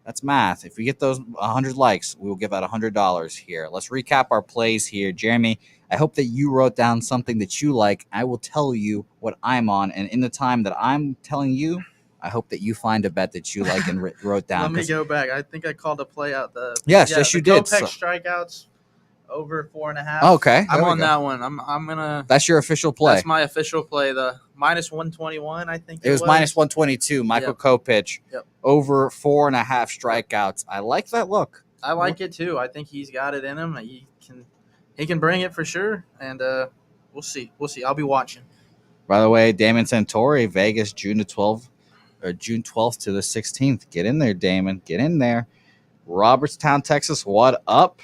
That's math. If we get those 100 likes, we will give out $100 here. Let's recap our plays here. Jeremy, I hope that you wrote down something that you like. I will tell you what I'm on, and in the time that I'm telling you, I hope that you find a bet that you like and wrote down. Let me go back. I think I called a play out. Yes, you did. Kopech strikeouts over 4.5. Okay, I'm on that one. I'm gonna. That's your official play. That's my official play. The minus 121. I think it was minus 122. Michael Kopech over 4.5 strikeouts. I like that look. I like it too. I think he's got it in him. He can bring it for sure, and we'll see. I'll be watching. By the way, Damon Santori, Vegas, June 12th to the 16th. Get in there, Damon. Get in there. Robertstown, Texas. What up?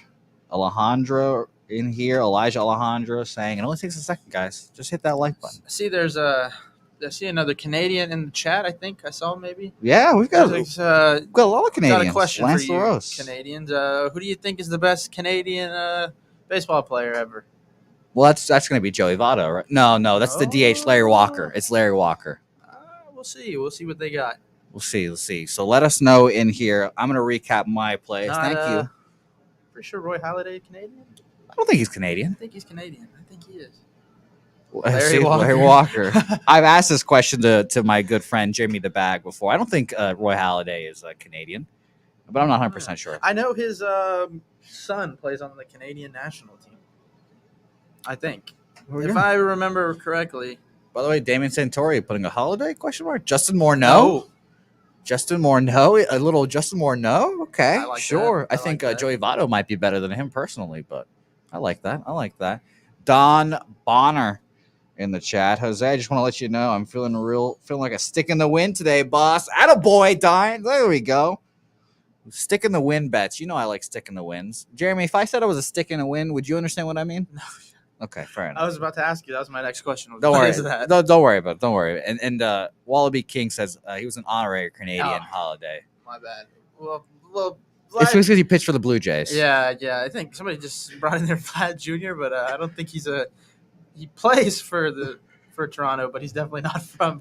Alejandro in here. Elijah Alejandro saying it only takes a second, guys. Just hit that like button. See, I see another Canadian in the chat. I think I saw maybe. Yeah, we've got a lot of Canadians. Got a question Lance for you, LaRose. Canadians. Who do you think is the best Canadian baseball player ever? Well, that's going to be Joey Votto, right? No, that's the DH, Larry Walker. It's Larry Walker. We'll see. We'll see what they got. We'll see. So let us know in here. I'm going to recap my plays. Thank you. Pretty sure Roy Halladay Canadian? I don't think he's Canadian. I think he's Canadian. I think he is. Larry Walker. I've asked this question to my good friend Jamie the Bag before. I don't think Roy Halladay is Canadian, but I'm not 100% sure. I know his son plays on the Canadian national team. I think. If I remember correctly. By the way, Damon Santori putting a holiday question mark. Justin Morneau. Justin Morneau, a little Justin Morneau. Okay, sure. I think Joey Votto might be better than him personally, but I like that. Don Bonner in the chat. Jose, I just want to let you know I'm feeling like a stick in the wind today, boss. Attaboy, Don. There we go. Stick in the wind bets. You know I like stick in the winds. Jeremy, if I said I was a stick in the wind, would you understand what I mean? No. Okay, fair enough. I was about to ask you. That was my next question. Don't worry. Don't worry about it. Don't worry. And Wallaby King says he was an honorary Canadian holiday. My bad. It's because he pitched for the Blue Jays. Yeah. I think somebody just brought in their Vlad Jr., but I don't think he plays for Toronto, but he's definitely not from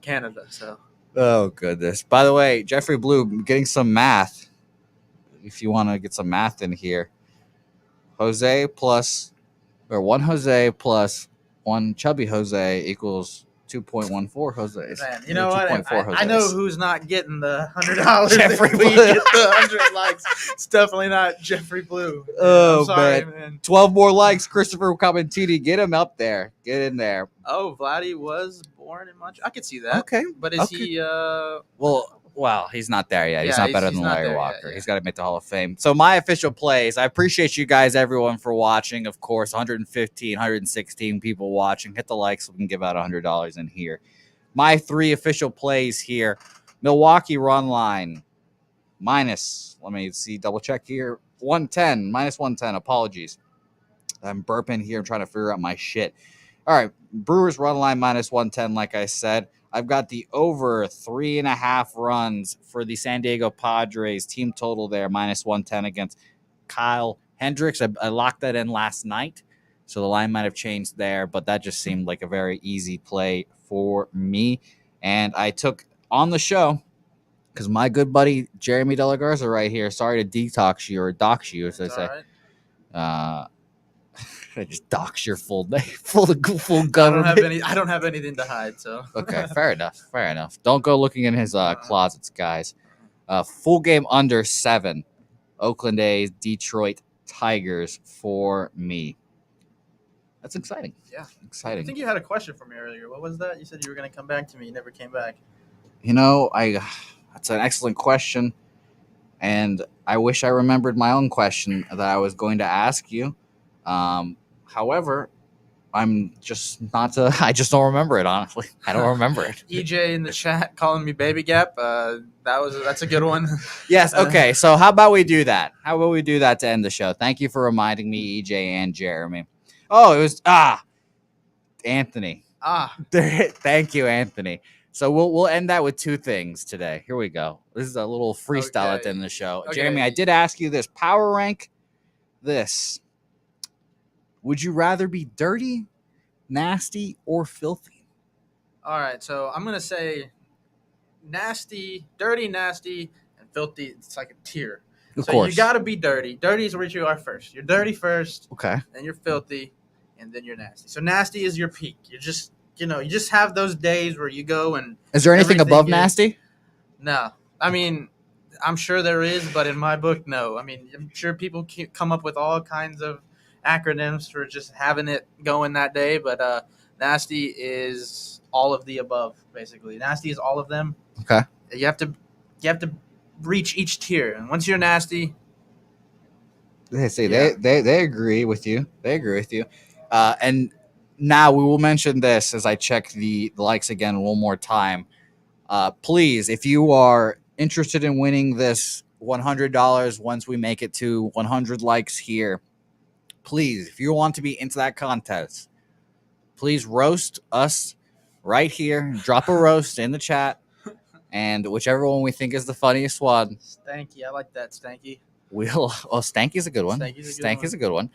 Canada. So. Oh goodness. By the way, Jeffrey Blue getting some math. If you want to get some math in here, one Jose plus one chubby Jose equals 2.14 Jose's. Man, you know what? I know who's not getting the $100. Jeffrey if Blue. we get the 100 likes. It's definitely not Jeffrey Blue. Oh, I'm sorry, man. 12 more likes. Christopher Camentini. Get him up there. Get in there. Oh, Vladdy was born in Montreal. I could see that. Okay. But is he Well, he's not there yet. He's not better than Larry Walker. Yeah. He's got to make the Hall of Fame. So my official plays, I appreciate you guys, everyone, for watching. Of course, 115, 116 people watching. Hit the like so we can give out $100 in here. My 3 official plays here. Milwaukee run line. Let me see, double check here. 110, minus 110. Apologies. I'm burping here. I'm trying to figure out my shit. All right. Brewers run line minus 110, like I said. I've got the over 3.5 runs for the San Diego Padres team total there, minus 110 against Kyle Hendricks. I locked that in last night, so the line might have changed there, but that just seemed like a very easy play for me. And I took on the show, because my good buddy Jeremy De La Garza right here, sorry to detox you or dox you, as they say. Right. I just dox your full name, full I government. don't have anything to hide. So Okay, fair enough. Fair enough. Don't go looking in his closets, guys. Full game under 7. Oakland A's, Detroit Tigers for me. That's exciting. Yeah, Exciting. I think you had a question for me earlier. What was that? You said you were going to come back to me. You never came back. That's an excellent question, and I wish I remembered my own question that I was going to ask you. However, I'm just not. I just don't remember it. Honestly, I don't remember it. EJ in the chat calling me Baby Gap. That's a good one. Yes. Okay. So how about we do that? How about we do that to end the show? Thank you for reminding me, EJ and Jeremy. Oh, it was Anthony. Thank you, Anthony. So we'll end that with 2 things today. Here we go. This is a little freestyle at the end of the show. Okay. Jeremy, I did ask you this. Power rank this. Would you rather be dirty, nasty, or filthy? All right. So I'm going to say nasty, dirty, nasty, and filthy. It's like a tier. Of course. You got to be dirty. Dirty is where you are first. You're dirty first. Okay. Then you're filthy, and then you're nasty. So nasty is your peak. You just have those days where you go and. Is there anything above nasty? No. I mean, I'm sure there is, but in my book, no. I mean, I'm sure people come up with all kinds of acronyms for just having it going that day, but nasty is all of the above, basically. Nasty is all of them. Okay. You have to reach each tier, and once you're nasty, they agree with you. They agree with you. And now we will mention this as I check the likes again one more time. Please, if you are interested in winning this $100 once we make it to 100 likes here, please, if you want to be into that contest, please roast us right here. Drop a roast in the chat, and whichever one we think is the funniest one. Stanky, I like that, Stanky. Stanky's a good one. Stanky's a good one.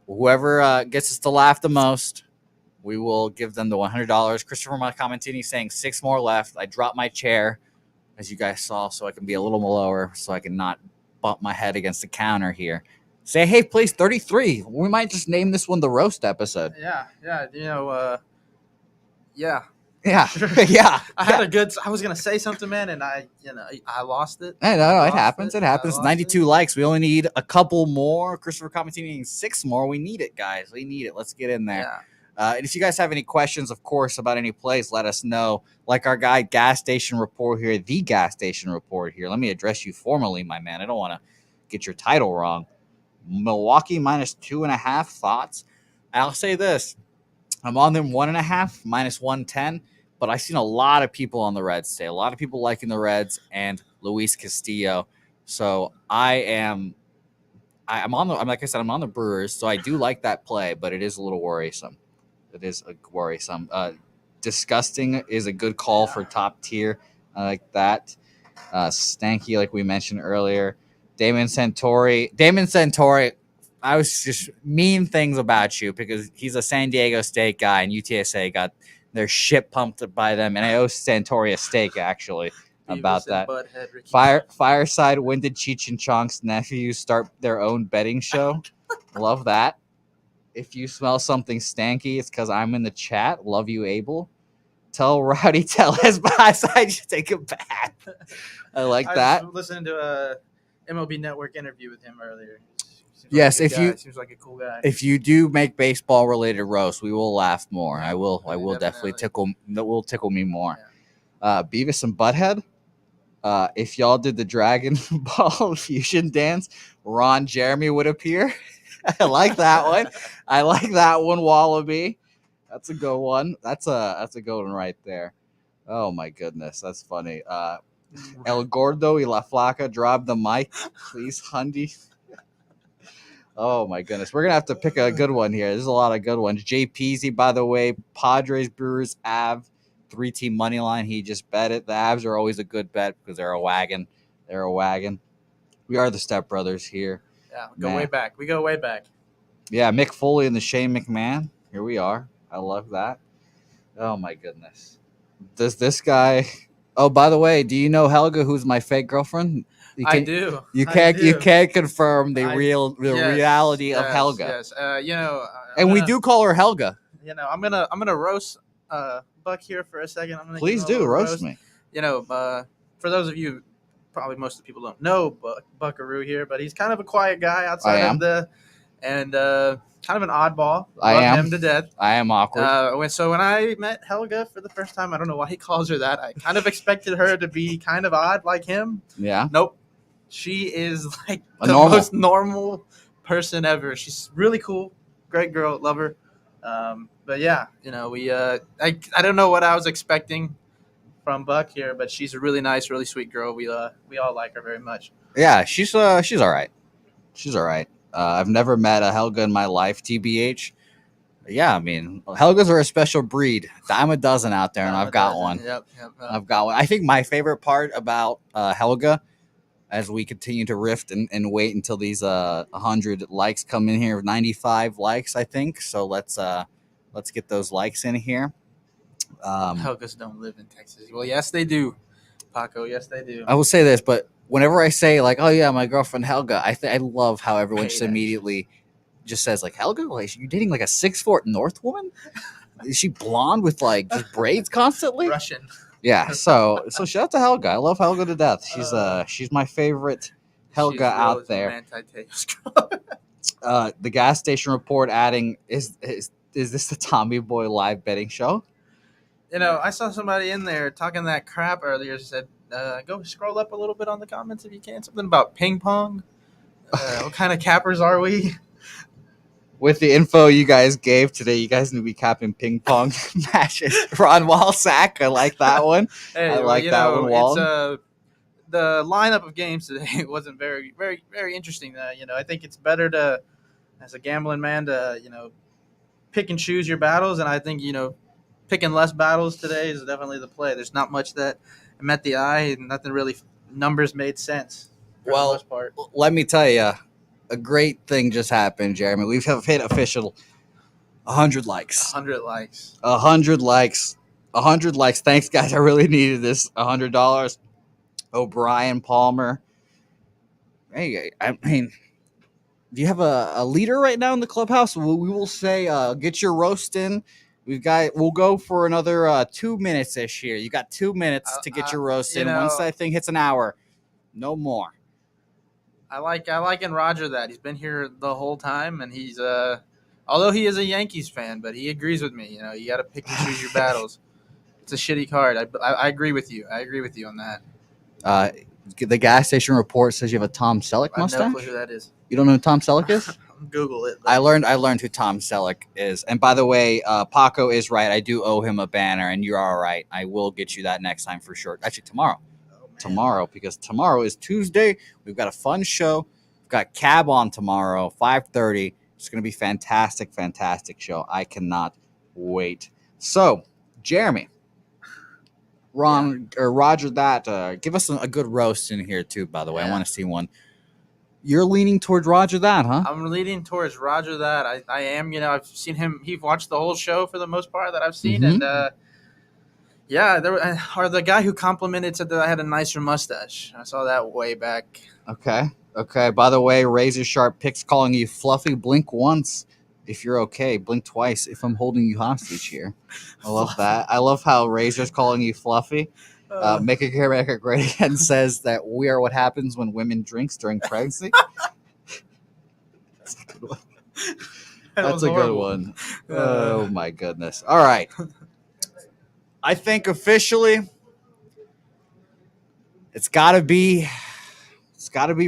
Whoever gets us to laugh the most, we will give them the $100. Christopher Macamentini saying 6 more left. I dropped my chair, as you guys saw, so I can be a little more lower, so I can not bump my head against the counter here. Say, hey, please, 33. We might just name this one the roast episode. Yeah. Yeah. Yeah. Yeah. I was gonna say something, man, and I lost it. Hey, no, it happens. It happens. 92 likes. We only need a couple more. Christopher Comentini needs 6 more. We need it, guys. We need it. Let's get in there. Yeah. And if you guys have any questions, of course, about any plays, let us know. Like our guy, Gas Station Report here, the Gas Station Report here. Let me address you formally, my man. I don't want to get your title wrong. Milwaukee minus 2.5 thoughts. I'll say this. I'm on them 1.5 minus 110, but I've seen a lot of people on the Reds today. A lot of people liking the Reds and Luis Castillo. So I'm like I said, I'm on the Brewers, so I do like that play, but it is a little worrisome. Disgusting is a good call for top tier. I like that. Stanky, like we mentioned earlier. Damon Santori, I was just mean things about you because he's a San Diego State guy, and UTSA got their shit pumped by them, and I owe Santori a steak, actually, about that. Fireside, when did Cheech and Chong's nephews start their own betting show? Love that. If you smell something stanky, it's because I'm in the chat. Love you, Abel. Tell Rowdy, tell his boss I should take a bath. I like that. I was listening to a MLB Network interview with him earlier. Yes, seems like a cool guy. If you do make baseball related roast, we will laugh more. I will definitely tickle. That will tickle me more. Yeah. Beavis and Butthead. If y'all did the Dragon Ball fusion dance, Ron Jeremy would appear. I like that one. I like that one, Wallaby. That's a good one. That's a good one right there. Oh my goodness, that's funny. El Gordo y la Flaca, drop the mic, please, Hundy. Oh my goodness, we're gonna have to pick a good one here. There's a lot of good ones. Jay Peasy, by the way, Padres, Brewers, Av, 3-team money line. He just bet it. The Avs are always a good bet because they're a wagon. We are the Step Brothers here. Yeah, way back. We go way back. Yeah, Mick Foley and the Shane McMahon. Here we are. I love that. Oh my goodness. Does this guy? Oh, by the way, do you know Helga, who's my fake girlfriend? I do. You can't confirm the reality of Helga. Yes. And we do call her Helga. I'm gonna roast Buck here for a second. I'm gonna Please give him a do little roast me. For those of you, probably most of the people don't know Buckaroo here, but he's kind of a quiet guy outside of kind of an oddball. Love him to death. I am awkward. So when I met Helga for the first time, I don't know why he calls her that. I kind of expected her to be kind of odd like him. Yeah. Nope. She is like the most normal person ever. She's really cool. Great girl. Love her. But yeah, I don't know what I was expecting from Buck here, but she's a really nice, really sweet girl. We all like her very much. Yeah, she's all right. She's all right. I've never met a Helga in my life, TBH. Yeah, I mean, Helgas are a special breed. Dime a dozen out there, and I've got one. Yep. I've got one. I think my favorite part about Helga, as we continue to rift and wait until these 100 likes come in here, 95 likes, I think. So let's get those likes in here. Helgas don't live in Texas. Well, yes, they do, Paco. Yes, they do. I will say this, but whenever I say like, "Oh yeah, my girlfriend Helga," I love how everyone just immediately just says like, "Helga, like you dating like a 6'4" North woman? Is she blonde with like just braids constantly?" Russian. Yeah. So shout out to Helga. I love Helga to death. She's my favorite Helga out there. The gas station report adding is this the Tommy Boy live betting show? I saw somebody in there talking that crap earlier. Said, go scroll up a little bit on the comments if you can. Something about ping pong. What kind of cappers are we? With the info you guys gave today, you guys need to be capping ping pong matches. Ron Walsack, I like that one. Hey, I like that one, Wall. The lineup of games today wasn't very, very, very interesting. I think it's better to, as a gambling man, to pick and choose your battles, and I think picking less battles today is definitely the play. There's not much that met the eye, and nothing really numbers made sense. For the most part. Let me tell you, a great thing just happened, Jeremy. We have hit official 100 likes. 100 likes. 100 likes. 100 likes. Thanks, guys. I really needed this. $100. O'Brien Palmer. Hey, I mean, do you have a leader right now in the clubhouse? We will say, get your roast in. We'll go for another 2 minutes ish here. You got 2 minutes to get your roast in. Once that thing hits an hour, no more. I like and Roger that. He's been here the whole time, and he's although he is a Yankees fan, but he agrees with me. You got to pick and choose your battles. It's a shitty card. I agree with you. I agree with you on that. The gas station report says you have a Tom Selleck mustache. I have no clue who that is. You don't know who Tom Selleck is? Google it. I learned who Tom Selleck is. And by the way, Paco is right. I do owe him a banner, and you're all right. I will get you that next time for sure. Actually, tomorrow. Tomorrow, because tomorrow is Tuesday. We've got a fun show. We've got Cab on tomorrow, 5:30. It's going to be fantastic show. I cannot wait. So, Jeremy, or Roger that. Give us a good roast in here too, by the way. I want to see one. You're leaning towards Roger that, huh? I'm leaning towards Roger that. I am. I've seen him. He watched the whole show for the most part that I've seen, and yeah, the guy who complimented said that I had a nicer mustache. I saw that way back. Okay. By the way, Razor Sharp Picks calling you fluffy. Blink once if you're okay. Blink twice if I'm holding you hostage here. I love that. I love how Razor's calling you fluffy. Make America Great Again says that we are what happens when women drinks during pregnancy. That's a good one. That's a good one. Oh my goodness. All right. I think officially it's gotta be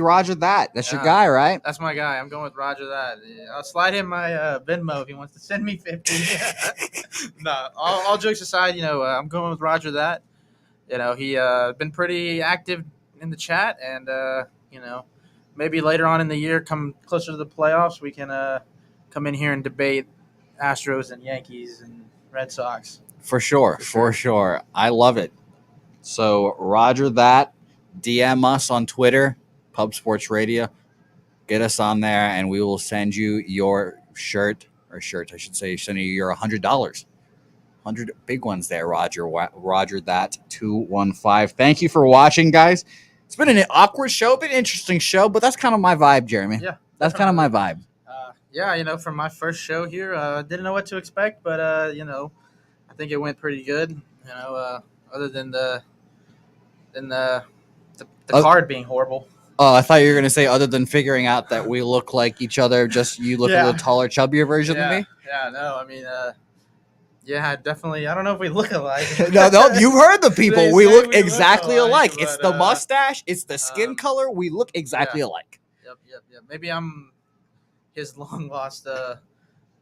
Roger that. That's your guy, right? That's my guy. I'm going with Roger that. I'll slide him my Venmo if he wants to send me 50. No, all jokes aside, I'm going with Roger that. He been pretty active in the chat, and maybe later on in the year, come closer to the playoffs, we can come in here and debate Astros and Yankees and Red Sox. For sure. I love it. So Roger that. DM us on Twitter, Pub Sports Radio. Get us on there, and we will send you your shirt, I should say, send you your $100. 100 big ones there, Roger that 215. Thank you for watching, guys. It's been an awkward show, been an interesting show, but that's kind of my vibe, Jeremy. Yeah. That's kind of my vibe. Yeah, from my first show here, didn't know what to expect, but I think it went pretty good. Other than the Oh, card being horrible. I thought you were gonna say other than figuring out that we look like each other, just you look a little taller, chubbier version than Yeah, me. yeah, no, I mean, yeah, definitely. I don't know if we look alike. No, you've heard the people. They We say look we look exactly alike, alike. It's but, the mustache. It's the skin um, color. We look exactly yeah. alike. Yep. Maybe I'm his long lost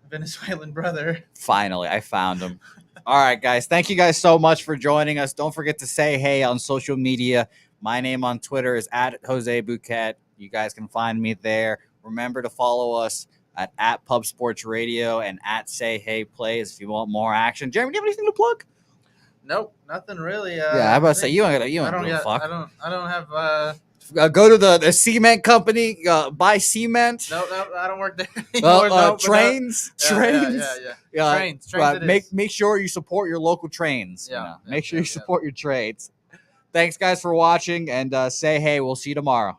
Venezuelan brother. Finally, I found him. All right, guys. Thank you guys so much for joining us. Don't forget to say hey on social media. My name on Twitter is at Jose Bouquett. You guys can find me there. Remember to follow us at Pub Sports Radio and at Say Hey Plays if you want more action. Jeremy, do you have anything to plug? Nope, nothing really. Yeah, how about to say you ain't I gonna don't give a get. fuck. I don't have. Go to the cement company, buy cement. No, I don't work there anymore. Trains. Yeah. Trains. Make sure you support your local trains. Yeah. Make sure you support your trades. Thanks, guys, for watching, and say hey. We'll see you tomorrow.